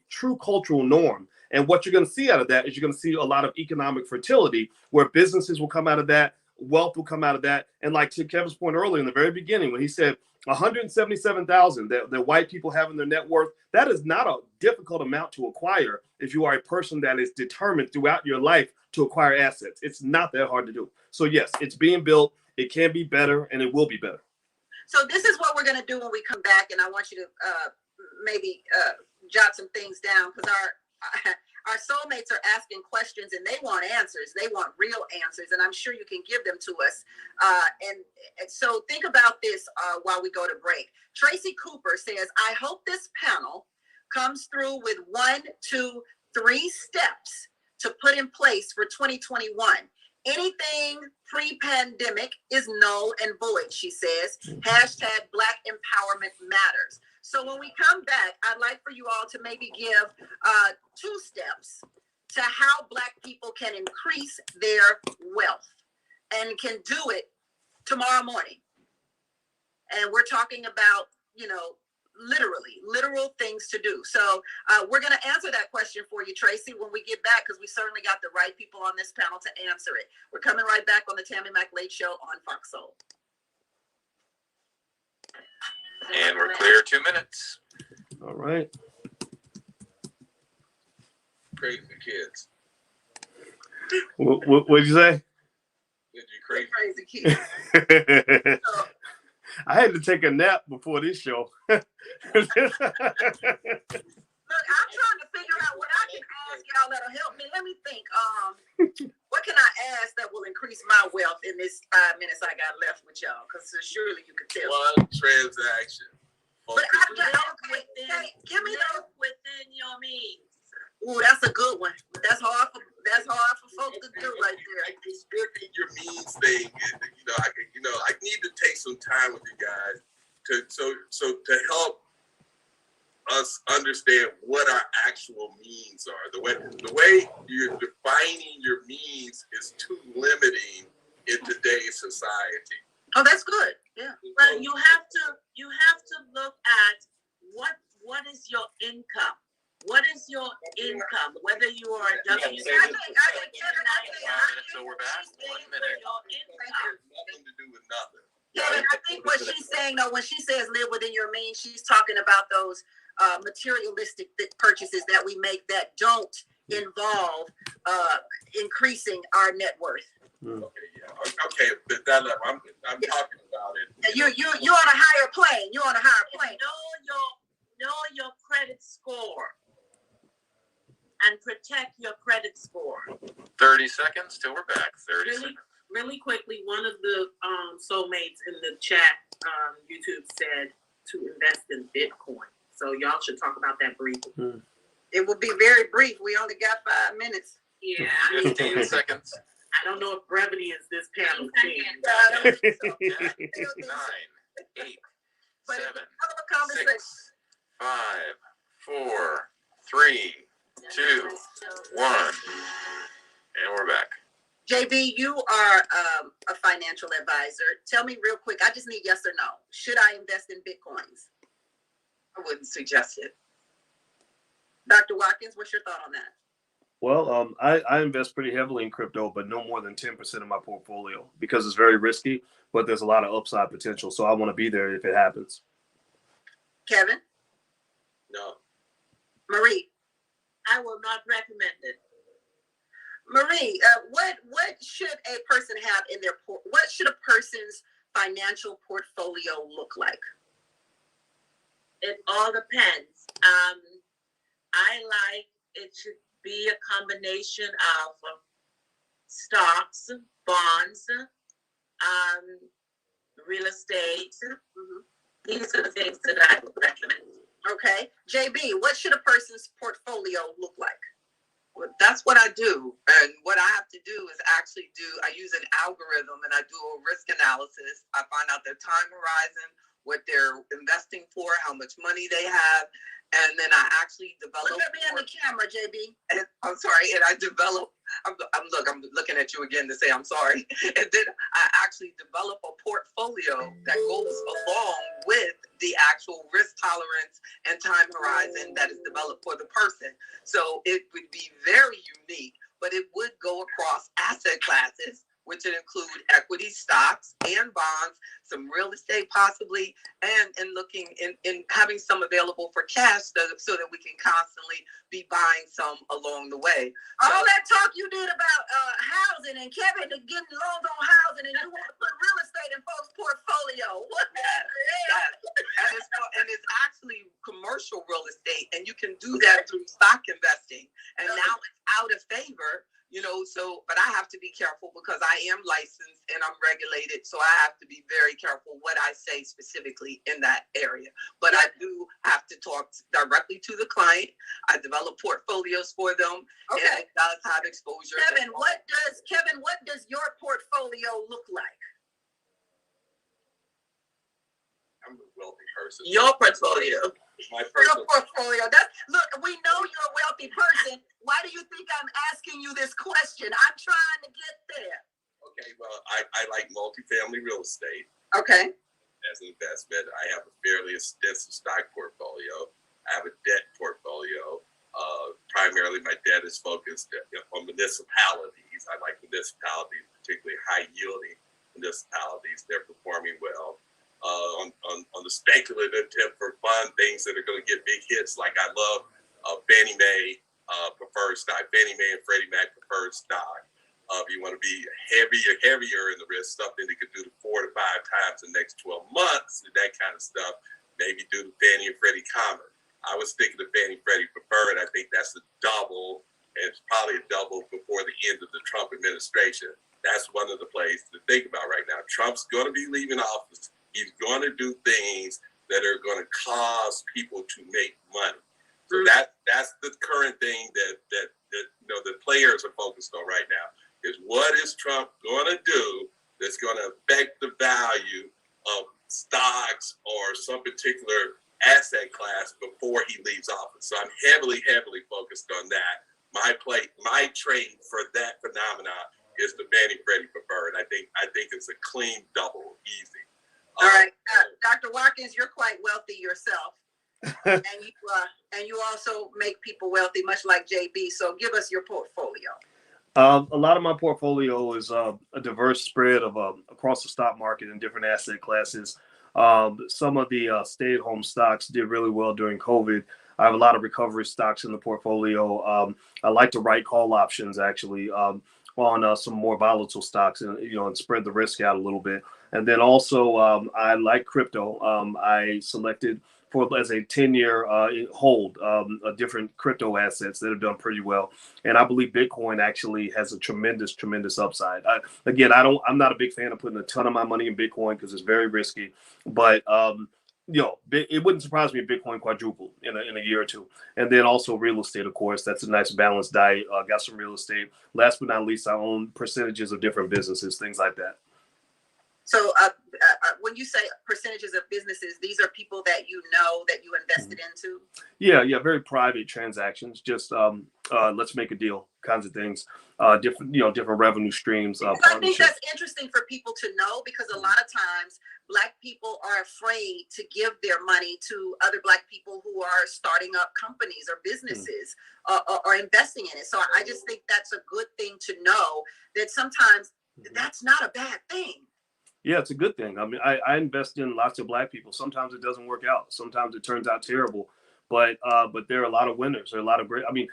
true cultural norm. And what you're going to see out of that is you're going to see a lot of economic fertility, where businesses will come out of that, wealth will come out of that. And like to Kevin's point earlier in the very beginning, when he said 177,000 that white people have in their net worth, that is not a difficult amount to acquire if you are a person that is determined throughout your life to acquire assets. It's not that hard to do. So yes, it's being built. It can be better, and it will be better. So this is what we're going to do when we come back, and I want you to maybe jot some things down, because our soulmates are asking questions and they want answers. They want real answers, and I'm sure you can give them to us. And so think about this while we go to break. Tracy Cooper says, I hope this panel comes through with 1, 2, 3 steps to put in place for 2021. Anything pre-pandemic is null and void, she says. Hashtag Black Empowerment Matters. So when we come back, I'd like for you all to maybe give 2 steps to how Black people can increase their wealth and can do it tomorrow morning. And we're talking about, literal things to do. So we're going to answer that question for you, Tracy, when we get back, because we certainly got the right people on this panel to answer it. We're coming right back on the Tammy Mac Late Show on Fox Soul. And we're clear 2 minutes. All right. Crazy kids. What did you say? Crazy kids. I had to take a nap before this show. Look, I'm trying to figure out what I can ask y'all that'll help me. Let me think. What can I ask that will increase my wealth in this 5 minutes I got left with y'all? Because surely you could tell. One transaction. But give me those within your means. Ooh, that's a good one. That's hard for folks to do right there. Like this your means thing, I need to take some time with you guys to help us understand what our actual means are. The way you're defining your means is too limiting in today's society. Oh, that's good. Yeah. But you have to look at what is your income. What is your income? Whether you are a W. So we're back. 1 minute. Nothing to do with nothing. Yeah, and I think what she's saying, though, when she says live within your means, she's talking about those materialistic purchases that we make that don't involve increasing our net worth. Okay, yeah. Okay, that level, I'm talking about it. You're on a higher plane. You're on a higher plane. Know your credit score and protect your credit score. 30 seconds till we're back. 30 seconds. Really quickly, one of the soulmates in the chat YouTube said to invest in Bitcoin. So y'all should talk about that briefly. It will be very brief. We only got 5 minutes. Yeah. 15 seconds. I don't know if brevity is this panel's thing. 10, 9, 8, 7, 6, 5, 4, 3, 2, 1. And we're back. JB, you are a financial advisor. Tell me real quick. I just need yes or no. Should I invest in Bitcoins? I wouldn't suggest it. Dr. Watkins, what's your thought on that? Well, I invest pretty heavily in crypto, but no more than 10% of my portfolio because it's very risky, but there's a lot of upside potential. So I want to be there if it happens. Kevin? No. Marie? I will not recommend it. Marie, what should a person have in their what should a person's financial portfolio look like? It all depends. I like it should be a combination of stocks, bonds, real estate. These are the things that I would recommend. Okay. JB, what should a person's portfolio look like? Well, that's what I do. And what I have to do is I use an algorithm and I do a risk analysis. I find out their time horizon, what they're investing for, how much money they have. And then I actually develop. Look at me on the camera, JB. And I'm sorry. And I develop. I'm looking at you again to say I'm sorry. And then I actually develop a portfolio that goes along with the actual risk tolerance and time horizon that is developed for the person. So it would be very unique, but it would go across asset classes, which would include equity, stocks, and bonds, some real estate possibly, and looking in having some available for cash so that we can constantly be buying some along the way. So, all that talk you did about housing and Kevin getting loans on housing, and you want to put real estate in folks' portfolio. What the hell? And it's actually commercial real estate, and you can do that through stock investing. And now it's out of favor. But I have to be careful because I am licensed and I'm regulated. So I have to be very careful what I say specifically in that area. But I do have to talk directly to the client. I develop portfolios for them. Okay. And it does have exposure. Kevin, what does your portfolio look like? I'm a wealthy person. Your portfolio. My Your personal portfolio. Look, we know you're a wealthy person. Why do you think I'm asking you this question? I'm trying to get there. Okay, well, I like multifamily real estate. Okay. As an investment. I have a fairly extensive stock portfolio. I have a debt portfolio. Primarily, my debt is focused on municipalities. I like municipalities, particularly high-yielding municipalities. They're performing well. On the speculative tip for fun things that are going to get big hits, like I love Fannie Mae preferred stock, Fannie Mae and Freddie Mac preferred stock. If you want to be heavier in the risk, something that could do to 4 to 5 times the next 12 months, that kind of stuff, maybe do the Fannie and Freddie Common. I was thinking of Fannie Freddie preferred. I think that's a double, and it's probably a double before the end of the Trump administration. That's one of the plays to think about right now. Trump's going to be leaving office. He's going to do things that are going to cause people to make money. So that's the current thing that the players are focused on right now. Is what is Trump going to do that's going to affect the value of stocks or some particular asset class before he leaves office? So I'm heavily focused on that. My trade for that phenomenon is the Fannie Freddie preferred. I think it's a clean double, easy. All right, Dr. Watkins, you're quite wealthy yourself, and you also make people wealthy, much like JB. So give us your portfolio. A lot of my portfolio is a diverse spread of across the stock market and different asset classes. Some of the stay-at-home stocks did really well during COVID. I have a lot of recovery stocks in the portfolio. I like to write call options actually on some more volatile stocks, and spread the risk out a little bit. And then also I like crypto. I selected as a 10-year hold different crypto assets that have done pretty well. And I believe Bitcoin actually has a tremendous upside. I'm not a big fan of putting a ton of my money in Bitcoin because it's very risky. But it wouldn't surprise me if Bitcoin quadrupled in a year or two. And then also real estate, of course. That's a nice balanced diet. Got some real estate. Last but not least, I own percentages of different businesses, things like that. So when you say percentages of businesses, these are people that you know that you invested into? Yeah, very private transactions. Just let's make a deal kinds of things. Different revenue streams. I think that's interesting for people to know, because a lot of times Black people are afraid to give their money to other Black people who are starting up companies or businesses or investing in it. So I just think that's a good thing to know, that sometimes that's not a bad thing. Yeah, it's a good thing. I mean, I invest in lots of Black people. Sometimes it doesn't work out. Sometimes it turns out terrible. But there are a lot of winners. There are a lot of great. I mean,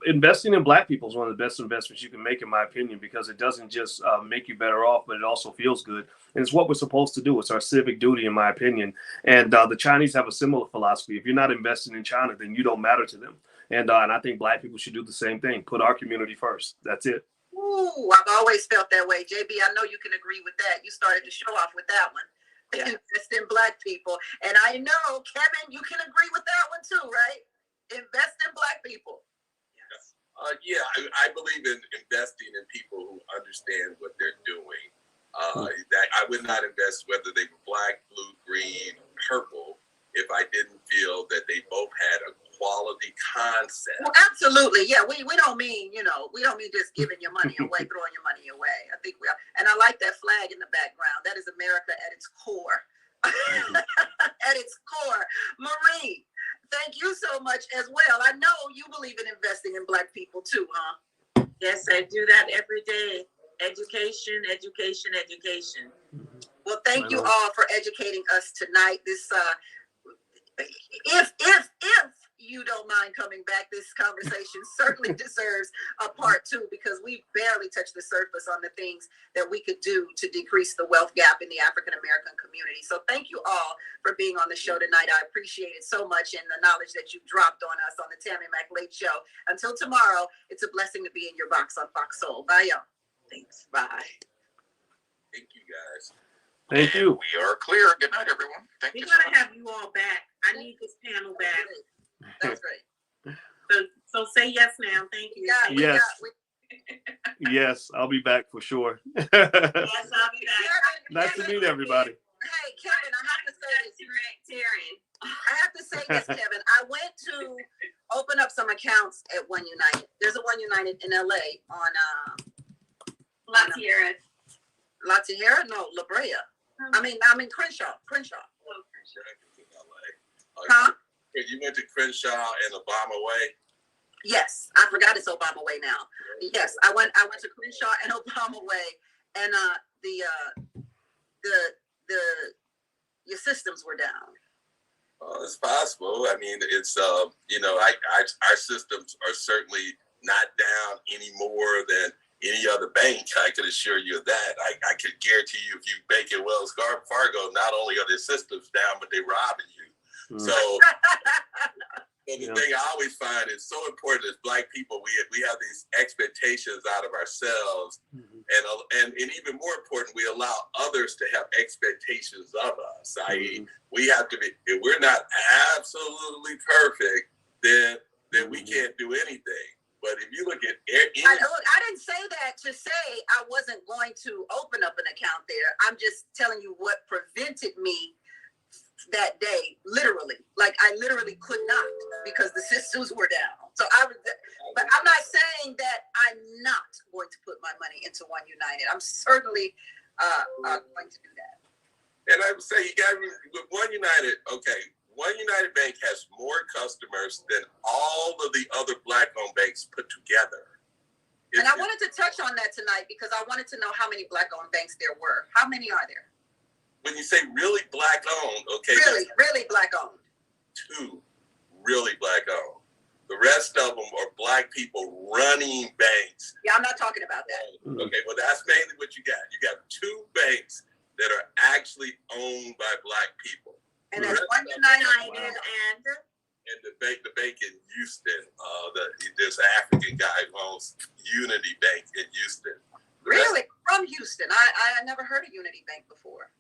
investing in Black people is one of the best investments you can make, in my opinion, because it doesn't just make you better off, but it also feels good. And it's what we're supposed to do. It's our civic duty, in my opinion. And the Chinese have a similar philosophy. If you're not investing in China, then you don't matter to them. And I think Black people should do the same thing. Put our community first. That's it. Ooh, I've always felt that way. JB, I know you can agree with that. You started to show off with that one. Yeah. Invest in Black people. And I know, Kevin, you can agree with that one too, right? Invest in Black people. Yes. I believe in investing in people who understand what they're doing. That I would not invest whether they were Black, blue, green, purple, if I didn't feel that they both had a quality concept. Well, absolutely. Yeah, we don't mean, we don't mean just giving your money away, throwing your money away. I think we are. And I like that flag in the background. That is America at its core. At its core. Marie, thank you so much as well. I know you believe in investing in Black people too, huh? Yes, I do that every day. Education, education, education. Well, thank you all for educating us tonight. This, if you don't mind coming back, this conversation certainly deserves a part 2, because we barely touched the surface on the things that we could do to decrease the wealth gap in the African American community. So thank you all for being on the show tonight. I appreciate it so much, and the knowledge that you dropped on us on the Tammy Mac Late Show. Until tomorrow, it's a blessing to be in your box on Fox Soul. Bye, y'all. Thanks. Bye. Thank you, guys. Thank you. We are clear. Good night, everyone. Thank We you so gotta much. have you all back. I need this panel back. That's great. So say yes now. Thank you. Yes. Yes, I'll be back for sure. Yes, I'll be back. Nice to meet everybody. Hey, Kevin, I have to say this. Terry. I have to say this, Kevin. I went to open up some accounts at One United. There's a One United in LA on La Tierra. La Tierra? No, La Brea. I mean Crenshaw. Huh? You went to Crenshaw and Obama Way. Yes, I forgot it's Obama Way now. Yes, I went to Crenshaw and Obama Way, and your systems were down. It's possible. I mean, it's our systems are certainly not down any more than any other bank. I can assure you of that. I could guarantee you, if you bank at Wells Fargo, not only are their systems down, but they're robbing you. So the thing I always find is so important as Black people, we have these expectations out of ourselves, and even more important, we allow others to have expectations of us. I.e., we have to be. If we're not absolutely perfect, then we can't do anything. But if you look at I didn't say that to say I wasn't going to open up an account there. I'm just telling you what prevented me that day, literally. Like, I literally could not, because the systems were down. So but I'm not saying that I'm not going to put my money into One United. I'm certainly going to do that. And I would say you got with One United, okay. One United Bank has more customers than all of the other Black-owned banks put together. And I wanted to touch on that tonight, because I wanted to know how many Black-owned banks there were. How many are there? When you say really Black-owned, okay. Really Black-owned. 2 really Black-owned. The rest of them are Black people running banks. Yeah, I'm not talking about that. Okay, well, that's mainly what you got. You got 2 banks that are actually owned by Black people. And that's One United and the bank in Houston. There's an African guy who owns Unity Bank in Houston. Really? From Houston? I never heard of Unity Bank before.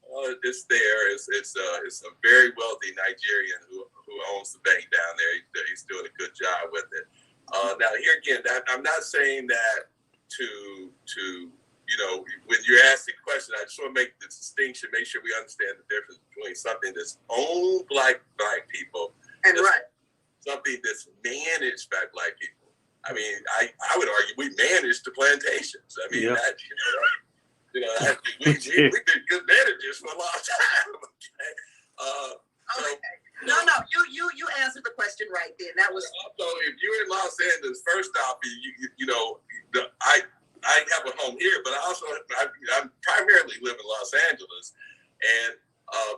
It's there. It's a very wealthy Nigerian who owns the bank down there. He's doing a good job with it. Now here again, I'm not saying that to when you're asked the question, I just want to make the distinction, make sure we understand the difference between something that's owned by Black people and something that's managed by Black people. I mean, I would argue we managed the plantations. I mean, we did good managers for a long time. Okay. No, you answered the question right then. That was so. If you're in Los Angeles, first off, I have a home here, but I primarily live in Los Angeles, and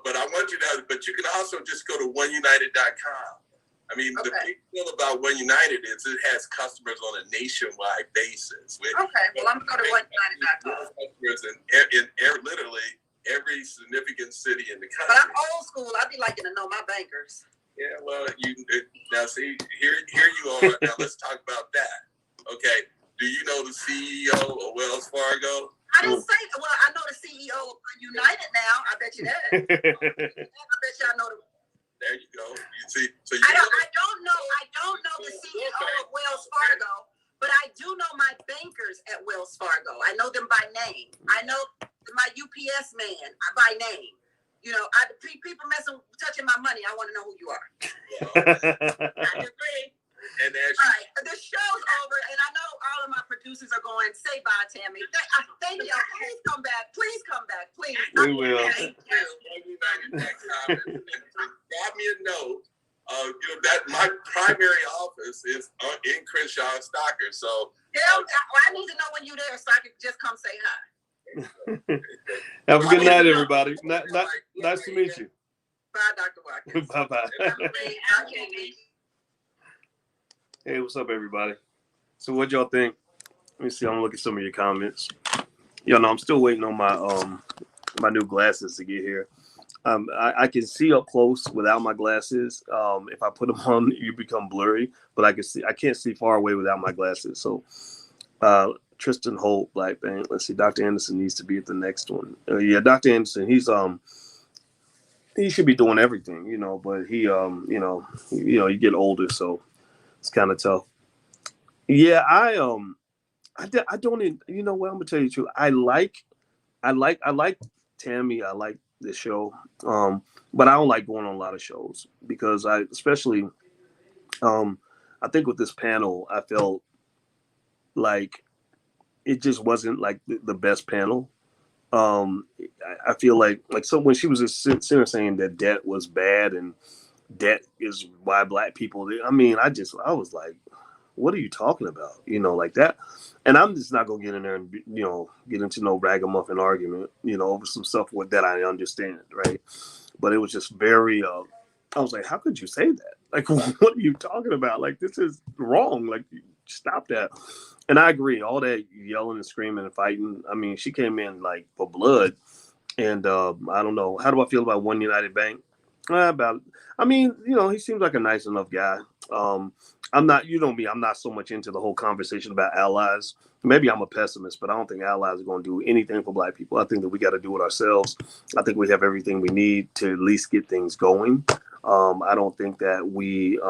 but I want you to. But you can also just go to oneunited.com. I mean, the big deal about One United is it has customers on a nationwide basis. Well, I'm going to go to oneunited.com. Customers in literally every significant city in the country. But I'm old school. I'd be liking to know my bankers. Yeah, well, now see, here you are. Now let's talk about that. Okay, do you know the CEO of Wells Fargo? I didn't say. Well, I know the CEO of United now. I bet you that. I bet y'all know the. There you go. You see, so I don't know the CEO of Wells Fargo, but I do know my bankers at Wells Fargo. I know them by name. I know my UPS man by name. You know, people touching my money. I want to know who you are. I agree. And all right, the show's over, and I know all of my producers are going, say bye, Tammy. Thank y'all. Please come back. Please come back. Please. We will. Thank you. We'll be back next time. Drop me a note. That my primary office is in Crenshaw and Stocker. So I need to know when you're there, so I can just come say hi. Have a good night, everybody. Nice to meet you. Bye, Dr. Watkins. Bye-bye. Okay. Hey, what's up, everybody? So what y'all think? Let me see. I'm looking at some of your comments. Y'all know I'm still waiting on my new glasses to get here. I can see up close without my glasses. If I put them on, you become blurry. But I can't see far away without my glasses. So Tristan Holt, Black Bank. Let's see. Dr. Anderson needs to be at the next one. Yeah, Dr. Anderson. He should be doing everything, But he you get older, so. It's kind of tough. Yeah, I don't. You know what? I'm gonna tell you the truth. I like Tammy. I like the show, but I don't like going on a lot of shows because I think with this panel, I felt like it just wasn't like the best panel. I feel like so when she was just sitting saying that debt was bad and debt is why Black people. I mean, I was like, what are you talking about? Like that. And I'm just not gonna get in there and get into no ragamuffin argument, over some stuff that I understand, right? But it was just very. I was like, how could you say that? Like, what are you talking about? Like, this is wrong. Like, stop that. And I agree. All that yelling and screaming and fighting. I mean, she came in like for blood. And I don't know. How do I feel about One United Bank? He seems like a nice enough guy. I'm not so much into the whole conversation about allies. Maybe I'm a pessimist, but I don't think allies are going to do anything for Black people. I think that we got to do it ourselves. I think we have everything we need to at least get things going. I don't think that we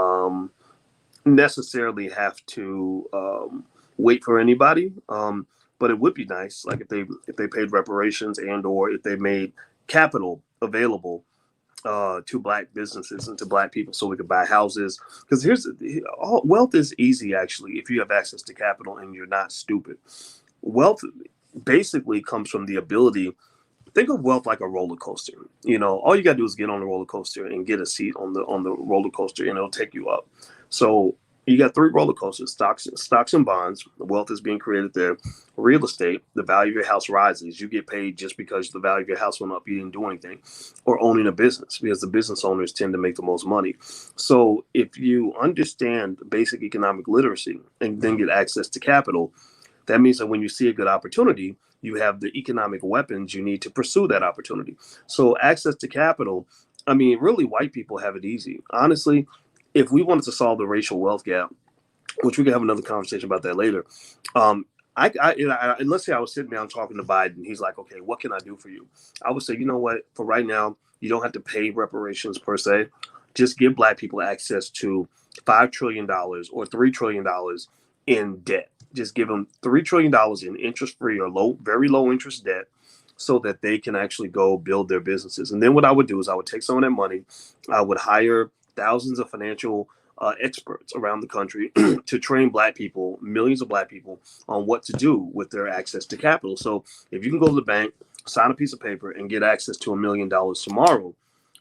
necessarily have to wait for anybody. But it would be nice, like if they paid reparations or if they made capital available to Black businesses and to Black people so we could buy houses. Because wealth is easy, actually, if you have access to capital and you're not stupid. Wealth basically comes from the ability. Think of wealth like a roller coaster. All you got to do is get on the roller coaster and get a seat on the roller coaster, and it'll take you up. So you got 3 roller coasters: stocks and bonds. The wealth is being created there. Real estate, the value of your house rises. You get paid just because the value of your house went up. You didn't do anything. Or owning a business, because the business owners tend to make the most money. So if you understand basic economic literacy and then get access to capital, that means that when you see a good opportunity, you have the economic weapons you need to pursue that opportunity. So access to capital, really white people have it easy. Honestly, if we wanted to solve the racial wealth gap, which we can have another conversation about that later. And let's say I was sitting down talking to Biden. He's like, okay, what can I do for you? I would say, you know what? For right now, you don't have to pay reparations per se. Just give Black people access to $5 trillion or $3 trillion in debt. Just give them $3 trillion in interest-free or very low interest debt so that they can actually go build their businesses. And then what I would do is I would take some of that money. I would hire thousands of financial experts around the country to train Black people, millions of Black people, on what to do with their access to capital. So if you can go to the bank, sign a piece of paper, and get access to $1 million tomorrow,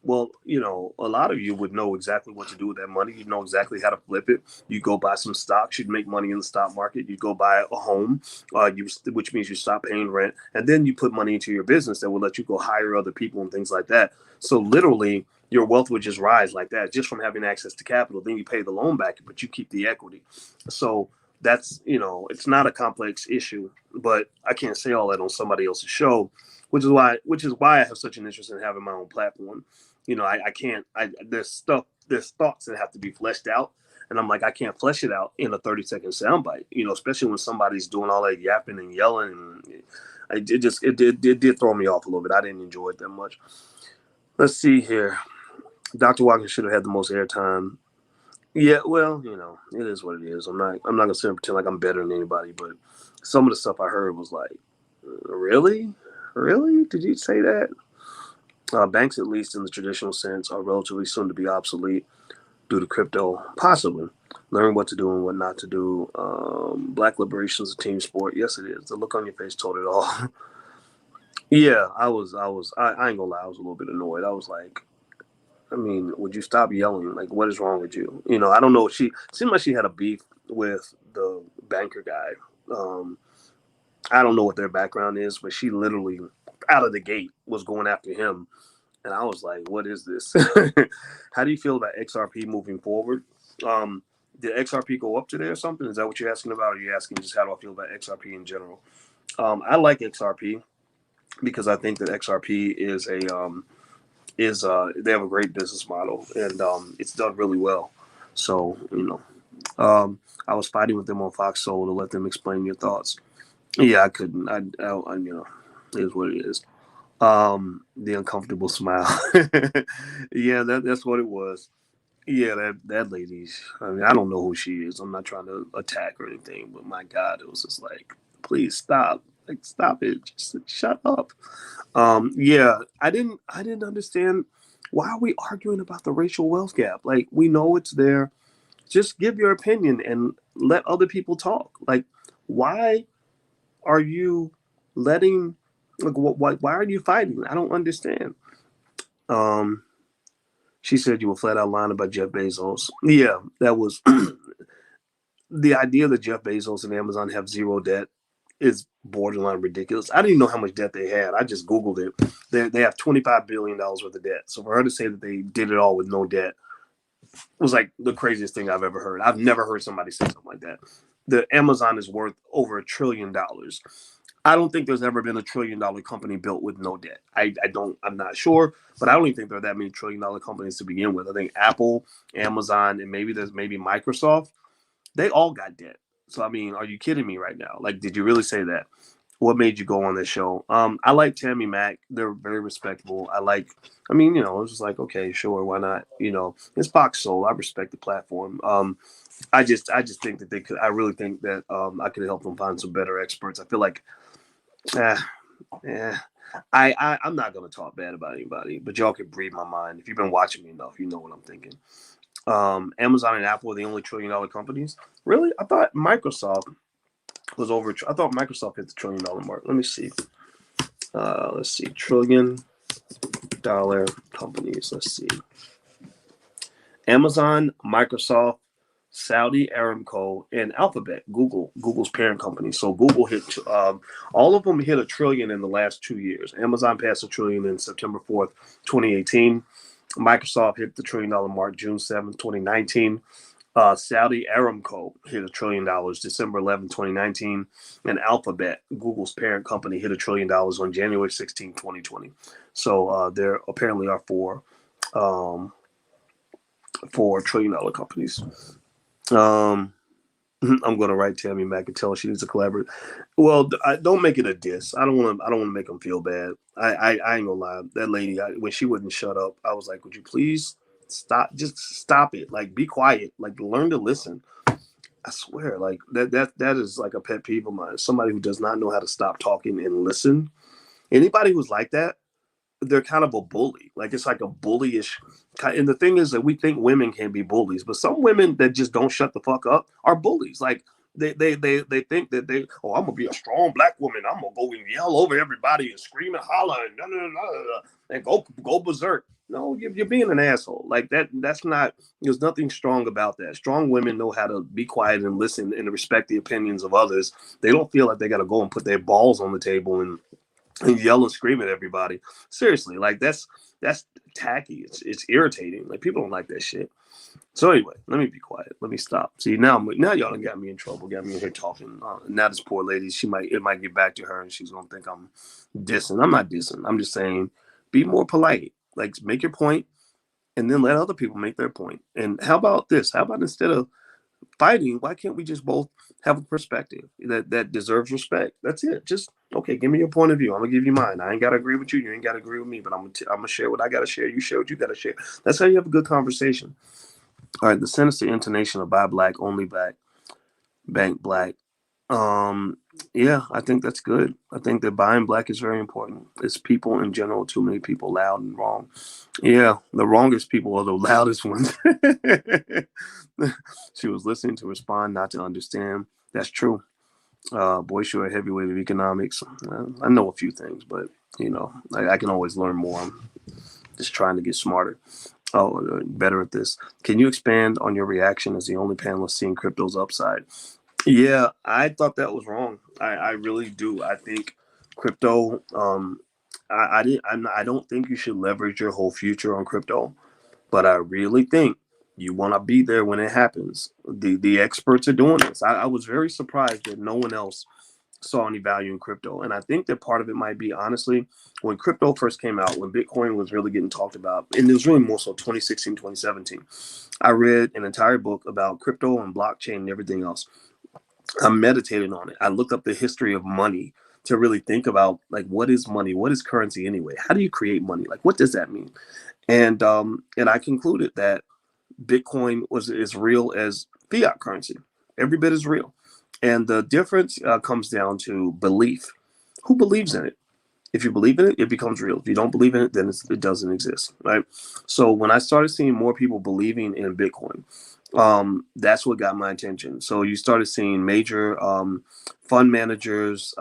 well, a lot of you would know exactly what to do with that money. You know exactly how to flip it. You go buy some stocks. You'd make money in the stock market. You go buy a home, which means you stop paying rent. And then you put money into your business that will let you go hire other people and things like that. So literally, your wealth would just rise like that just from having access to capital. Then you pay the loan back, but you keep the equity. So that's, it's not a complex issue, but I can't say all that on somebody else's show, which is why I have such an interest in having my own platform. There's stuff there's thoughts that have to be fleshed out. And I'm like, I can't flesh it out in a 30-second soundbite, especially when somebody's doing all that yapping and yelling. And it did throw me off a little bit. I didn't enjoy it that much. Let's see here. Dr. Watkins should have had the most airtime. Yeah, well, it is what it is. I'm not gonna sit and pretend like I'm better than anybody, but some of the stuff I heard was like, really? Did you say that? Banks, at least in the traditional sense, are relatively soon to be obsolete due to crypto, possibly. Learn what to do and what not to do. Black liberation is a team sport. Yes, it is. The look on your face told it all. Yeah, I ain't gonna lie, I was a little bit annoyed. I was like, would you stop yelling? Like, what is wrong with you? I don't know. She seemed like she had a beef with the banker guy. I don't know what their background is, but she literally, out of the gate, was going after him. And I was like, what is this? How do you feel about XRP moving forward? Did XRP go up today or something? Is that what you're asking about? Or are you asking just how do I feel about XRP in general? I like XRP because I think that XRP is they have a great business model and it's done really well. So, I was fighting with them on Fox Soul to let them explain your thoughts. Yeah, I couldn't. I it is what it is. The uncomfortable smile. Yeah, that's what it was. Yeah, that lady. I don't know who she is. I'm not trying to attack or anything, but my God, it was just like, please stop. Like, stop it. Just shut up. Yeah, I didn't understand why are we arguing about the racial wealth gap? Like, we know it's there. Just give your opinion and let other people talk. Like, why are you letting? Like, why are you fighting? I don't understand. She said you were flat out lying about Jeff Bezos. Yeah, that was the idea that Jeff Bezos and Amazon have zero debt is borderline ridiculous. I didn't even know how much debt they had. I just Googled it. They have $25 billion worth of debt. So for her to say that they did it all with no debt was like the craziest thing I've ever heard. I've never heard somebody say something like that. The Amazon is worth over $1 trillion. I don't think there's ever been $1 trillion company built with no debt. I'm not sure, but I don't even think there are that many $1 trillion companies to begin with. I think Apple, Amazon, and maybe Microsoft, they all got debt. So, are you kidding me right now? Like, did you really say that? What made you go on this show? I like Tammy Mack. They're very respectable. it was just like, okay, sure, why not? It's Fox Soul. I respect the platform. I just think that they could. I really think that I could help them find some better experts. I feel like, I'm not gonna talk bad about anybody, but y'all can read my mind. If you've been watching me enough, you know what I'm thinking. Amazon and Apple are the only $1 trillion companies. Really? I thought Microsoft was over. I thought Microsoft hit the $1 trillion mark. Let me see. Let's see. $1 trillion companies. Let's see. Amazon, Microsoft, Saudi Aramco, and Alphabet, Google's parent company. So Google hit, all of them hit $1 trillion in the last 2 years. Amazon passed $1 trillion in September 4th, 2018. Microsoft hit the $1 trillion mark June 7th, 2019. Saudi Aramco hit $1 trillion December 11, 2019. And Alphabet, Google's parent company, hit $1 trillion on January 16, 2020. So there apparently are four $1 trillion companies. I'm going to write Tammy Mack and tell her she needs to collaborate. Well, don't make it a diss. I don't want to make them feel bad. I ain't gonna lie. That lady, when she wouldn't shut up, I was like, would you please stop? Just stop it. Like, be quiet. Like, learn to listen. I swear, like that is like a pet peeve of mine. Somebody who does not know how to stop talking and listen. Anybody who's like that, they're kind of a bully. Like, it's like a bullyish. And the thing is that we think women can be bullies, but some women that just don't shut the fuck up are bullies. Like, they think that I'm gonna be a strong black woman. I'm gonna go and yell over everybody and scream and holler and go berserk. No, you're being an asshole. Like that. That's not. There's nothing strong about that. Strong women know how to be quiet and listen and respect the opinions of others. They don't feel like they got to go and put their balls on the table and yell and scream at everybody. Seriously, like that's tacky. It's irritating. Like, people don't like that shit. So anyway, let me be quiet. Let me stop. See, now y'all done got me in trouble. Got me in here talking. Now this poor lady, it might get back to her, and she's gonna think I'm dissing. I'm not dissing. I'm just saying, be more polite. Like, make your point. and then let other people make their point. And how about this? How about instead of fighting, why can't we just both have a perspective that deserves respect? That's it. Just, okay, give me your point of view. I'm gonna give you mine. I ain't gotta agree with you. You ain't gotta agree with me. But I'm gonna share what I gotta share. You share what you gotta share. That's how you have a good conversation. All right. The sinister intonation of buy black, only black, bank black. Yeah, I think that's good. I think that buying black is very important. It's people in general, too many people loud and wrong. Yeah, the wrongest people are the loudest ones. She was listening to respond, not to understand. That's true. Boy, you're a heavyweight of economics. I know a few things, but I can always learn more. I'm just trying to get smarter. Oh, better at this. Can you expand on your reaction as the only panelist seeing crypto's upside? Yeah, I thought that was wrong. I really do. I think crypto. I didn't. I don't think you should leverage your whole future on crypto, but I really think you want to be there when it happens. The experts are doing this. I was very surprised that no one else saw any value in crypto, and I think that part of it might be, honestly, when crypto first came out, when Bitcoin was really getting talked about, and it was really more so 2016, 2017. I read an entire book about crypto and blockchain and everything else. I meditated on it. I looked up the history of money to really think about, like, what is money? What is currency anyway? How do you create money? Like, what does that mean? And I concluded that Bitcoin was as real as fiat currency. Every bit is real. And the difference comes down to belief. Who believes in it? If you believe in it, it becomes real. If you don't believe in it, then it doesn't exist, right? So when I started seeing more people believing in Bitcoin, that's what got my attention. So you started seeing major fund managers,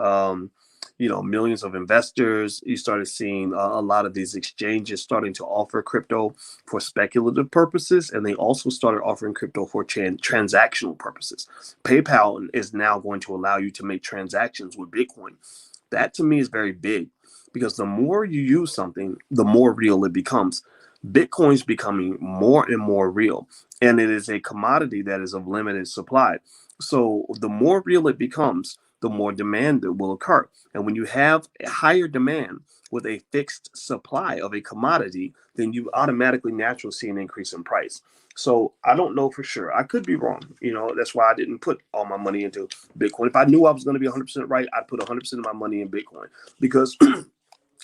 millions of investors. You started seeing a lot of these exchanges starting to offer crypto for speculative purposes, and they also started offering crypto for transactional purposes. PayPal is now going to allow you to make transactions with Bitcoin. That to me is very big, because the more you use something, the more real it becomes. Bitcoin's becoming more and more real, and it is a commodity that is of limited supply. So the more real it becomes, the more demand that will occur. And when you have a higher demand with a fixed supply of a commodity, then you automatically naturally see an increase in price. So I don't know for sure. I could be wrong. That's why I didn't put all my money into Bitcoin. If I knew I was going to be 100% right, I'd put 100% of my money in Bitcoin, because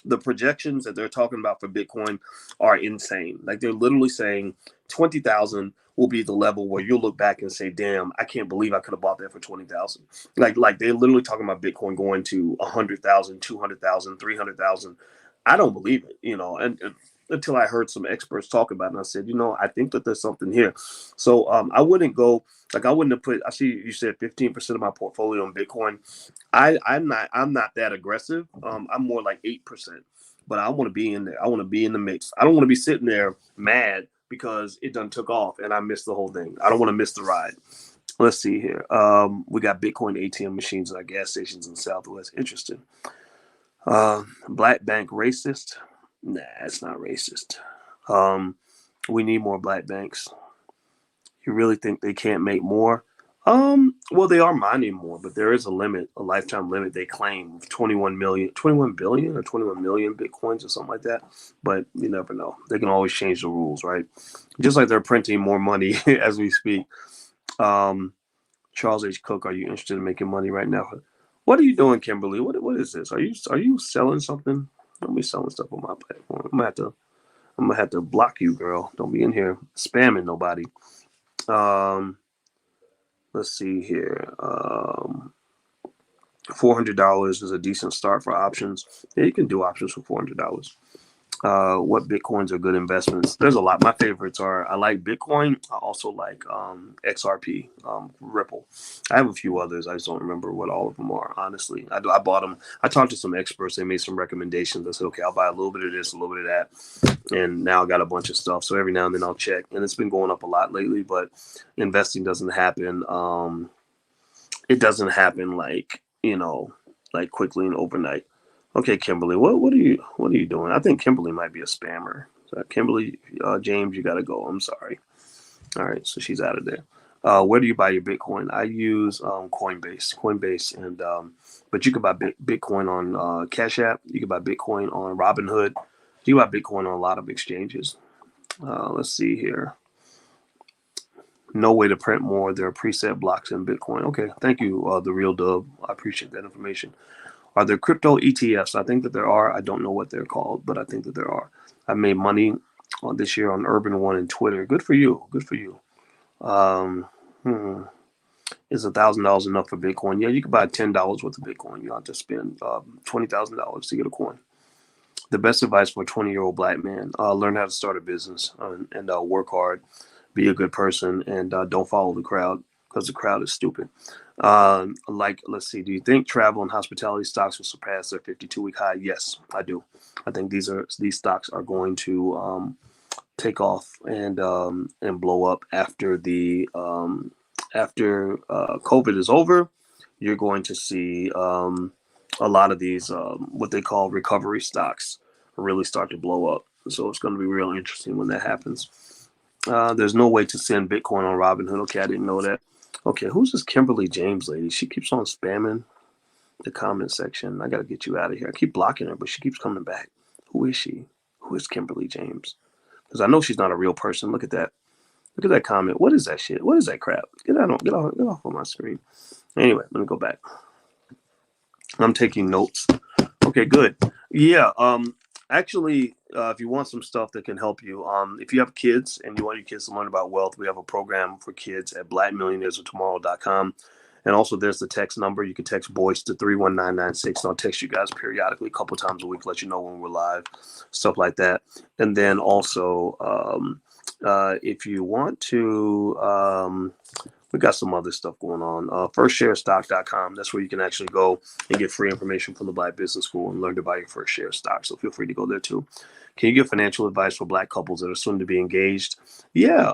the projections that they're talking about for Bitcoin are insane. Like, they're literally saying 20,000 will be the level where you'll look back and say, damn, I can't believe I could have bought that for 20,000. Like they're literally talking about Bitcoin going to 100,000, 200,000, 300,000. I don't believe it, and until I heard some experts talk about it, and I said, I think that there's something here. So I wouldn't have put, I see you said 15% of my portfolio in Bitcoin. I'm not that aggressive. I'm more like 8%, but I want to be in there. I want to be in the mix. I don't want to be sitting there mad because it done took off and I missed the whole thing. I don't want to miss the ride. Let's see here. We got Bitcoin ATM machines at our gas stations in the Southwest. Interesting. Black bank racist? Nah, it's not racist. We need more black banks. You really think they can't make more? Well, they are mining more, but there is a limit, a lifetime limit they claim of 21 billion or 21 million Bitcoins or something like that. But you never know. They can always change the rules, right? Just like they're printing more money as we speak. Charles H. Cook, are you interested in making money right now? What are you doing, Kimberly? What is this? Are you selling something? Don't be selling stuff on my platform. I'm gonna have to block you, girl. Don't be in here spamming nobody. Let's see here. $400 is a decent start for options. Yeah, you can do options for $400. What Bitcoins are good investments? There's a lot. My favorites are, I like Bitcoin. I also like XRP, Ripple. I have a few others. I just don't remember what all of them are, honestly. I bought them. I talked to some experts. They made some recommendations. I said, okay, I'll buy a little bit of this, a little bit of that. And now I got a bunch of stuff. So every now and then I'll check. And it's been going up a lot lately, but investing doesn't happen. It doesn't happen like quickly and overnight. Okay, Kimberly, what are you doing? I think Kimberly might be a spammer. So Kimberly, James, you gotta go. I'm sorry. All right, so she's out of there. Where do you buy your Bitcoin? I use Coinbase, and but you can buy Bitcoin on Cash App. You can buy Bitcoin on Robinhood. You can buy Bitcoin on a lot of exchanges. Let's see here. No way to print more. There are preset blocks in Bitcoin. Okay, thank you, the real Dub. I appreciate that information. Are there crypto ETFs? I think that there are. I don't know what they're called, but I think that there are. I made money this year on Urban One and Twitter. Good for you. Good for you. Is $1,000 enough for Bitcoin? Yeah, you can buy $10 worth of Bitcoin. You don't have to spend $20,000 to get a coin. The best advice for a 20-year-old black man: learn how to start a business and work hard, be a good person, and don't follow the crowd because the crowd is stupid. Let's see. Do you think travel and hospitality stocks will surpass their 52-week high? Yes, I do. I think these stocks are going to take off and blow up after COVID is over. You're going to see a lot of these what they call recovery stocks really start to blow up. So it's going to be real interesting when that happens. There's no way to send Bitcoin on Robinhood. Okay, I didn't know that. Okay, who's this Kimberly James lady? She keeps on spamming the comment section. I got to get you out of here. I keep blocking her, but she keeps coming back. Who is she? Who is Kimberly James? Because I know she's not a real person. Look at that. Look at that comment. What is that shit? What is that crap? Get off of my screen. Anyway, let me go back. I'm taking notes. Okay, good. Yeah. Actually, if you want some stuff that can help you, if you have kids and you want your kids to learn about wealth, we have a program for kids at blackmillionairesoftomorrow.com. And also there's the text number. You can text boys to 31996. I'll text you guys periodically, a couple times a week, let you know when we're live, stuff like that. And then also, if you want to, we got some other stuff going on. Firstsharestock.com. That's where you can actually go and get free information from the Black Business School and learn to buy your first share stock. So feel free to go there too. Can you give financial advice for Black couples that are soon to be engaged? Yeah.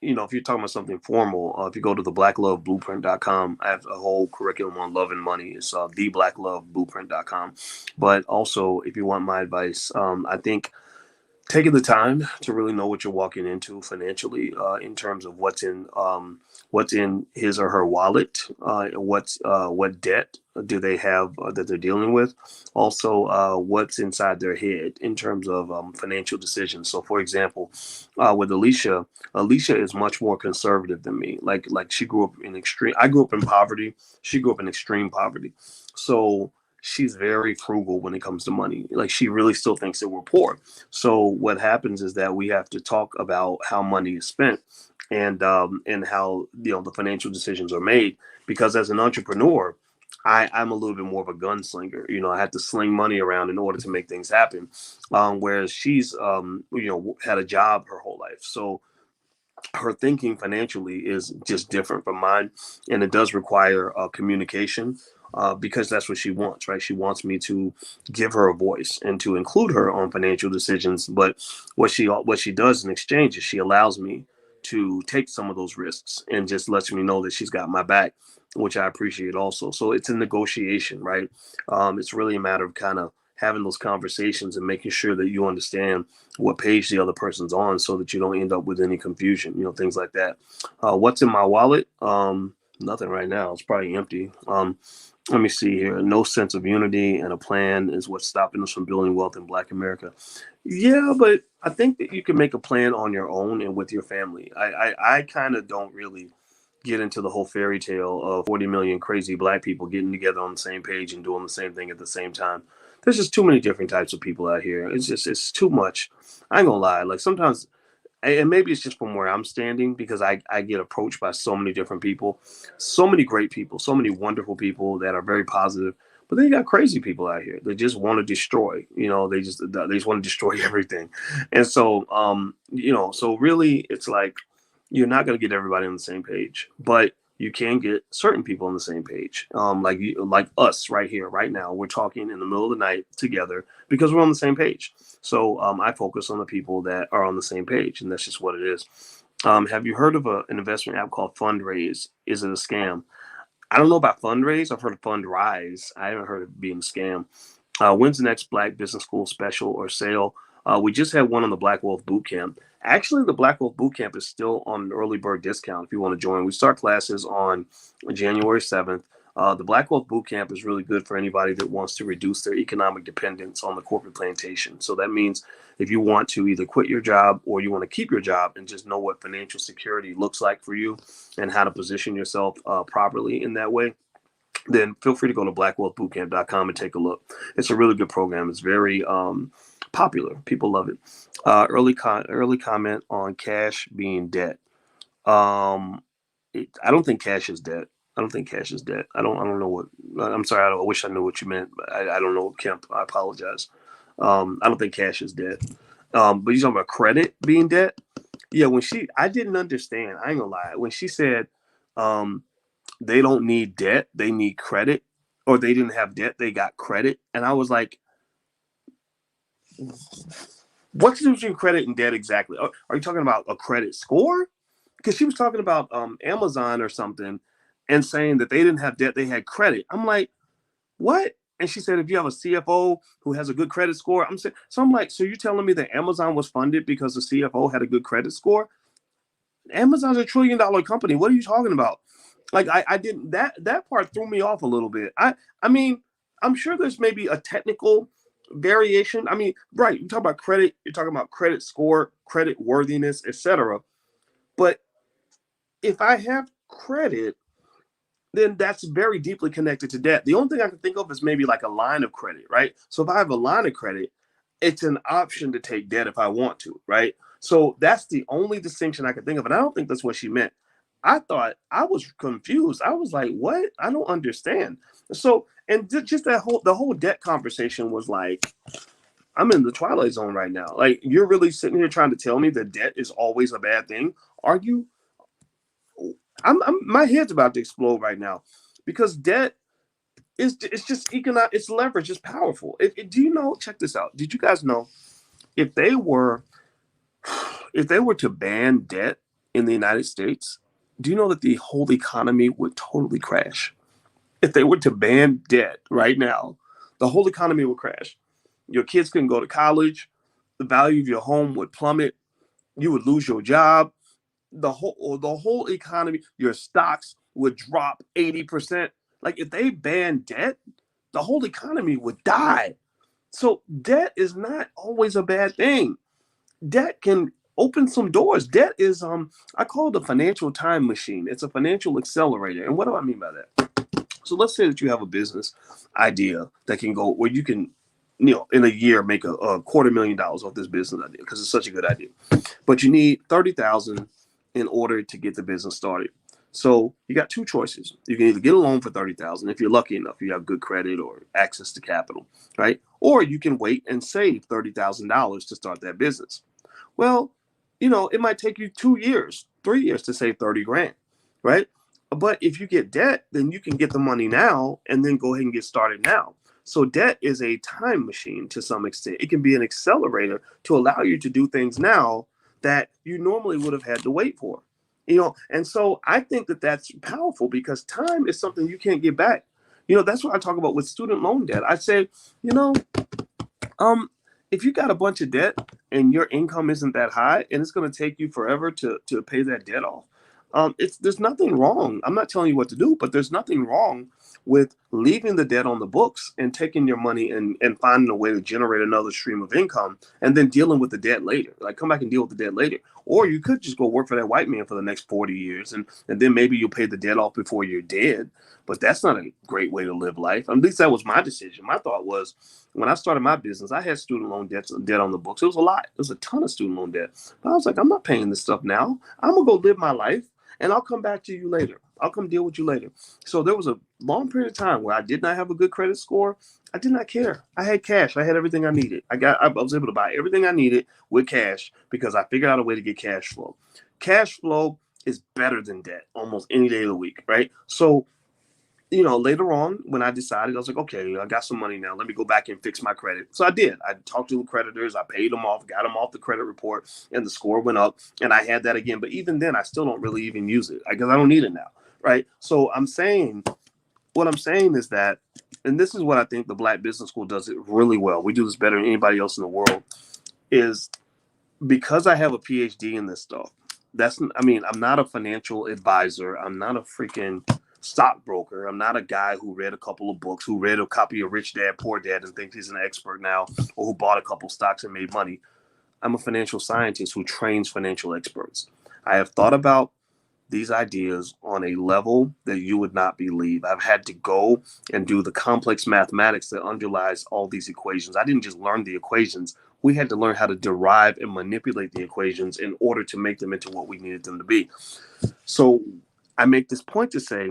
If you're talking about something formal, if you go to the blackloveblueprint.com, I have a whole curriculum on love and money. It's theblackloveblueprint.com. But also, if you want my advice, I think taking the time to really know what you're walking into financially, in terms of what's in his or her wallet, what debt do they have that they're dealing with, also what's inside their head in terms of financial decisions. So, for example, with Alicia is much more conservative than me. Like she grew up in extreme. I grew up in poverty. She grew up in extreme poverty. So she's very frugal when it comes to money. Like she really still thinks that we're poor. So what happens is that we have to talk about how money is spent and how the financial decisions are made. Because as an entrepreneur, I'm a little bit more of a gunslinger. I had to sling money around in order to make things happen. Whereas she's had a job her whole life. So her thinking financially is just different from mine, and it does require communication. Because that's what she wants, right? She wants me to give her a voice and to include her on financial decisions. But what she does in exchange is she allows me to take some of those risks and just lets me know that she's got my back, which I appreciate also. So it's a negotiation, right? It's really a matter of kind of having those conversations and making sure that you understand what page the other person's on so that you don't end up with any confusion, things like that. What's in my wallet? Nothing right now. It's probably empty. Let me see here. No sense of unity and a plan is what's stopping us from building wealth in Black America. Yeah, but I think that you can make a plan on your own and with your family. I kind of don't really get into the whole fairy tale of 40 million crazy Black people getting together on the same page and doing the same thing at the same time. There's just too many different types of people out here. It's too much. I ain't gonna lie. Like sometimes, and maybe it's just from where I'm standing, because I get approached by so many different people, so many great people, so many wonderful people that are very positive. But then you got crazy people out here that just want to destroy. They just want to destroy everything. And so, so really, it's like you're not going to get everybody on the same page, but you can get certain people on the same page. Like us right here, right now, we're talking in the middle of the night together because we're on the same page. So I focus on the people that are on the same page, and that's just what it is. Have you heard of an investment app called Fundraise? Is it a scam? I don't know about Fundraise. I've heard of Fundrise. I haven't heard of it being a scam. When's the next Black Business School special or sale? We just had one on the Black Wealth Bootcamp. Actually, the Black Wealth Bootcamp is still on an early bird discount if you want to join. We start classes on January 7th. The Black Wealth Bootcamp is really good for anybody that wants to reduce their economic dependence on the corporate plantation. So that means if you want to either quit your job or you want to keep your job and just know what financial security looks like for you and how to position yourself properly in that way, then feel free to go to blackwealthbootcamp.com and take a look. It's a really good program. It's very popular. People love it. Early comment on cash being debt. I don't think cash is debt. I don't think cash is debt. I don't know what. I'm sorry. I wish I knew what you meant. But I don't know, Kemp. I apologize. I don't think cash is debt. But you're talking about credit being debt. Yeah. I didn't understand. I ain't gonna lie. When she said, they don't need debt, they need credit, or they didn't have debt, they got credit, and I was like, what's the difference between credit and debt exactly? Are you talking about a credit score? Because she was talking about Amazon or something and saying that they didn't have debt, they had credit. I'm like, what? And she said, if you have a CFO who has a good credit score, I'm like, so you're telling me that Amazon was funded because the CFO had a good credit score? Amazon's $1 trillion company. What are you talking about? Like, I didn't, that part threw me off a little bit. I mean, I'm sure there's maybe a technical variation. I mean, right, you talk about credit, you're talking about credit score, credit worthiness, etc. But if I have credit, then that's very deeply connected to debt. The only thing I can think of is maybe like a line of credit, right? So if I have a line of credit, it's an option to take debt if I want to, right? So that's the only distinction I can think of. And I don't think that's what she meant. I thought, I was confused. I was like, what? I don't understand. So, and just the whole debt conversation was like, I'm in the twilight zone right now. Like, you're really sitting here trying to tell me that debt is always a bad thing. Are you? My head's about to explode right now, because debt it's just economic. It's leverage. It's powerful. Do you know? Check this out. Did you guys know if they were to ban debt in the United States, do you know that the whole economy would totally crash? If they were to ban debt right now, the whole economy would crash. Your kids couldn't go to college. The value of your home would plummet. You would lose your job. The whole economy, your stocks would drop 80%. Like, if they ban debt, the whole economy would die. So debt is not always a bad thing. Debt can open some doors. Debt is I call it a financial time machine. It's a financial accelerator. And what do I mean by that? So let's say that you have a business idea that can go where you can, in a year make a $250,000 off this business idea because it's such a good idea. But you need $30,000 in order to get the business started. So you got two choices. You can either get a loan for $30,000 if you're lucky enough, you have good credit or access to capital, right? Or you can wait and save $30,000 to start that business. Well, it might take you 2 years, 3 years to save 30 grand, right? But if you get debt, then you can get the money now and then go ahead and get started now. So debt is a time machine to some extent. It can be an accelerator to allow you to do things now that you normally would have had to wait for. And so I think that that's powerful because time is something you can't get back. That's what I talk about with student loan debt. I say, if you got a bunch of debt and your income isn't that high and it's going to take you forever to pay that debt off, there's nothing wrong. I'm not telling you what to do, but there's nothing wrong with leaving the debt on the books and taking your money and finding a way to generate another stream of income and then dealing with the debt later. Like, come back and deal with the debt later. Or you could just go work for that white man for the next 40 years and then maybe you'll pay the debt off before you're dead. But that's not a great way to live life. At least that was my decision. My thought was, when I started my business, I had student loan debt on the books. It was a lot. It was a ton of student loan debt. But I was like, I'm not paying this stuff now. I'm going to go live my life and I'll come back to you later. I'll come deal with you later. So there was a long period of time where I did not have a good credit score. I did not care. I had cash. I had everything I needed. I was able to buy everything I needed with cash because I figured out a way to get cash flow. Cash flow is better than debt almost any day of the week, right? So, later on when I decided, I was like, okay, I got some money now. Let me go back and fix my credit. So I did. I talked to the creditors. I paid them off, got them off the credit report, and the score went up. And I had that again. But even then, I still don't really even use it because I don't need it now, right? So what I'm saying is that, and this is what I think the Black Business School does it really well. We do this better than anybody else in the world, is because I have a PhD in this stuff. I'm not a financial advisor. I'm not a freaking stockbroker. I'm not a guy who read a couple of books, who read a copy of Rich Dad, Poor Dad and thinks he's an expert now, or who bought a couple stocks and made money. I'm a financial scientist who trains financial experts. I have thought about these ideas on a level that you would not believe. I've had to go and do the complex mathematics that underlies all these equations. I didn't just learn the equations. We had to learn how to derive and manipulate the equations in order to make them into what we needed them to be. So I make this point to say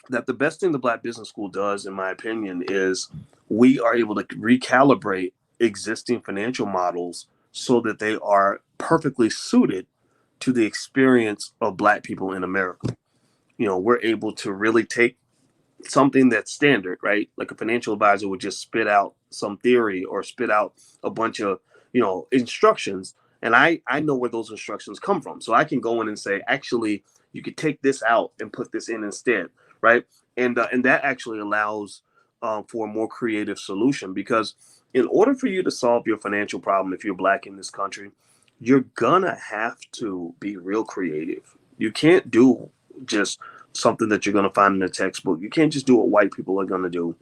that the best thing the Black Business School does, in my opinion, is we are able to recalibrate existing financial models so that they are perfectly suited to the experience of Black people in America. We're able to really take something that's standard, right? Like a financial advisor would just spit out some theory or spit out a bunch of, instructions. And I know where those instructions come from. So I can go in and say, actually, you could take this out and put this in instead, right? And that actually allows for a more creative solution, because in order for you to solve your financial problem, if you're Black in this country, you're gonna have to be real creative. You can't do just something that you're gonna find in a textbook. You can't just do what white people are gonna do.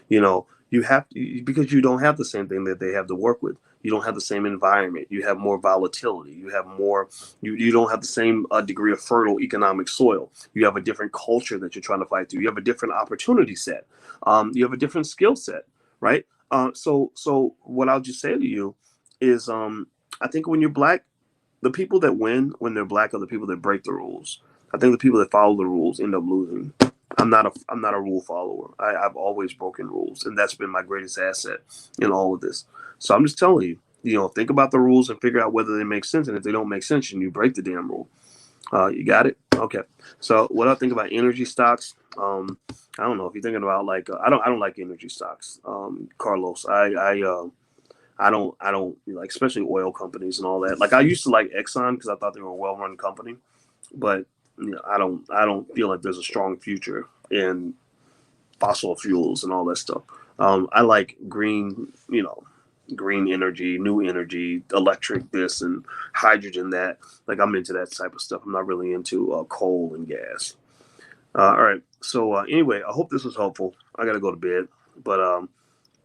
You have to, because you don't have the same thing that they have to work with. You don't have the same environment. You have more volatility. You have more. You don't have the same degree of fertile economic soil. You have a different culture that you're trying to fight through. You have a different opportunity set. You have a different skill set, right? So what I'll just say to you is, I think when you're Black, the people that win when they're Black are the people that break the rules. I think the people that follow the rules end up losing. I'm not a rule follower. I've always broken rules, and that's been my greatest asset in all of this. So I'm just telling you, think about the rules and figure out whether they make sense. And if they don't make sense, then you break the damn rule. You got it? Okay. So what I think about energy stocks, I don't know if you're thinking about like I don't like energy stocks, Carlos. I don't like, especially oil companies and all that. Like I used to like Exxon because I thought they were a well-run company, but I don't feel like there's a strong future in fossil fuels and all that stuff. I like green energy, new energy, electric this and hydrogen that. Like I'm into that type of stuff. I'm not really into coal and gas. All right. So anyway, I hope this was helpful. I got to go to bed, but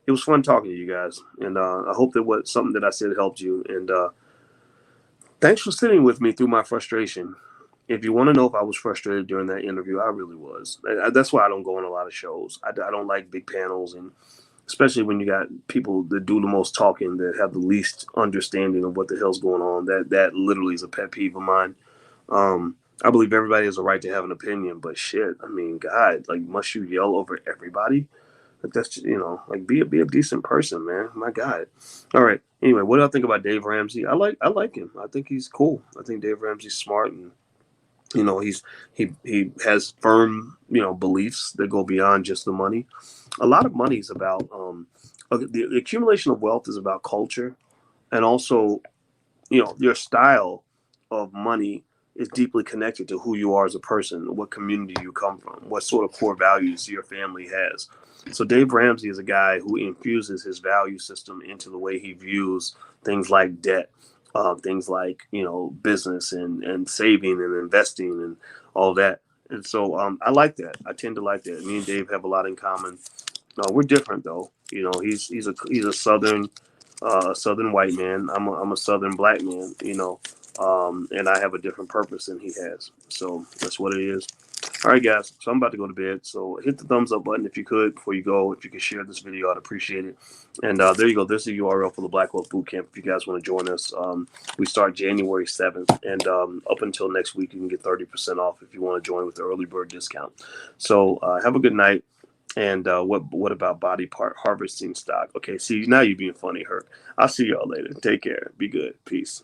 it was fun talking to you guys, and I hope that what something that I said helped you. And thanks for sitting with me through my frustration. If you want to know if I was frustrated during that interview, I really was. That's why I don't go on a lot of shows. I don't like big panels, and especially when you got people that do the most talking that have the least understanding of what the hell's going on. That literally is a pet peeve of mine. I believe everybody has a right to have an opinion, but shit, I mean, God, like, must you yell over everybody? Like that's like be a decent person, man. My God. All right. Anyway, what do I think about Dave Ramsey? I like him. I think he's cool. I think Dave Ramsey's smart, and he has firm beliefs that go beyond just the money. A lot of money is about the accumulation of wealth is about culture, and also your style of money is deeply connected to who you are as a person, what community you come from, what sort of core values your family has. So Dave Ramsey is a guy who infuses his value system into the way he views things like debt, things like business and saving and investing and all that. And so I like that. I tend to like that. Me and Dave have a lot in common. We're different though. He's a southern white man. I'm a southern Black man. And I have a different purpose than he has. So that's what it is. All right, guys. So I'm about to go to bed. So hit the thumbs up button if you could before you go. If you could share this video, I'd appreciate it. And there you go. There's the URL for the Black Wealth Bootcamp if you guys want to join us. We start January 7th. And up until next week, you can get 30% off if you want to join with the early bird discount. So have a good night. And what about body part harvesting stock? Okay, see, now you're being funny, Herc. I'll see y'all later. Take care. Be good. Peace.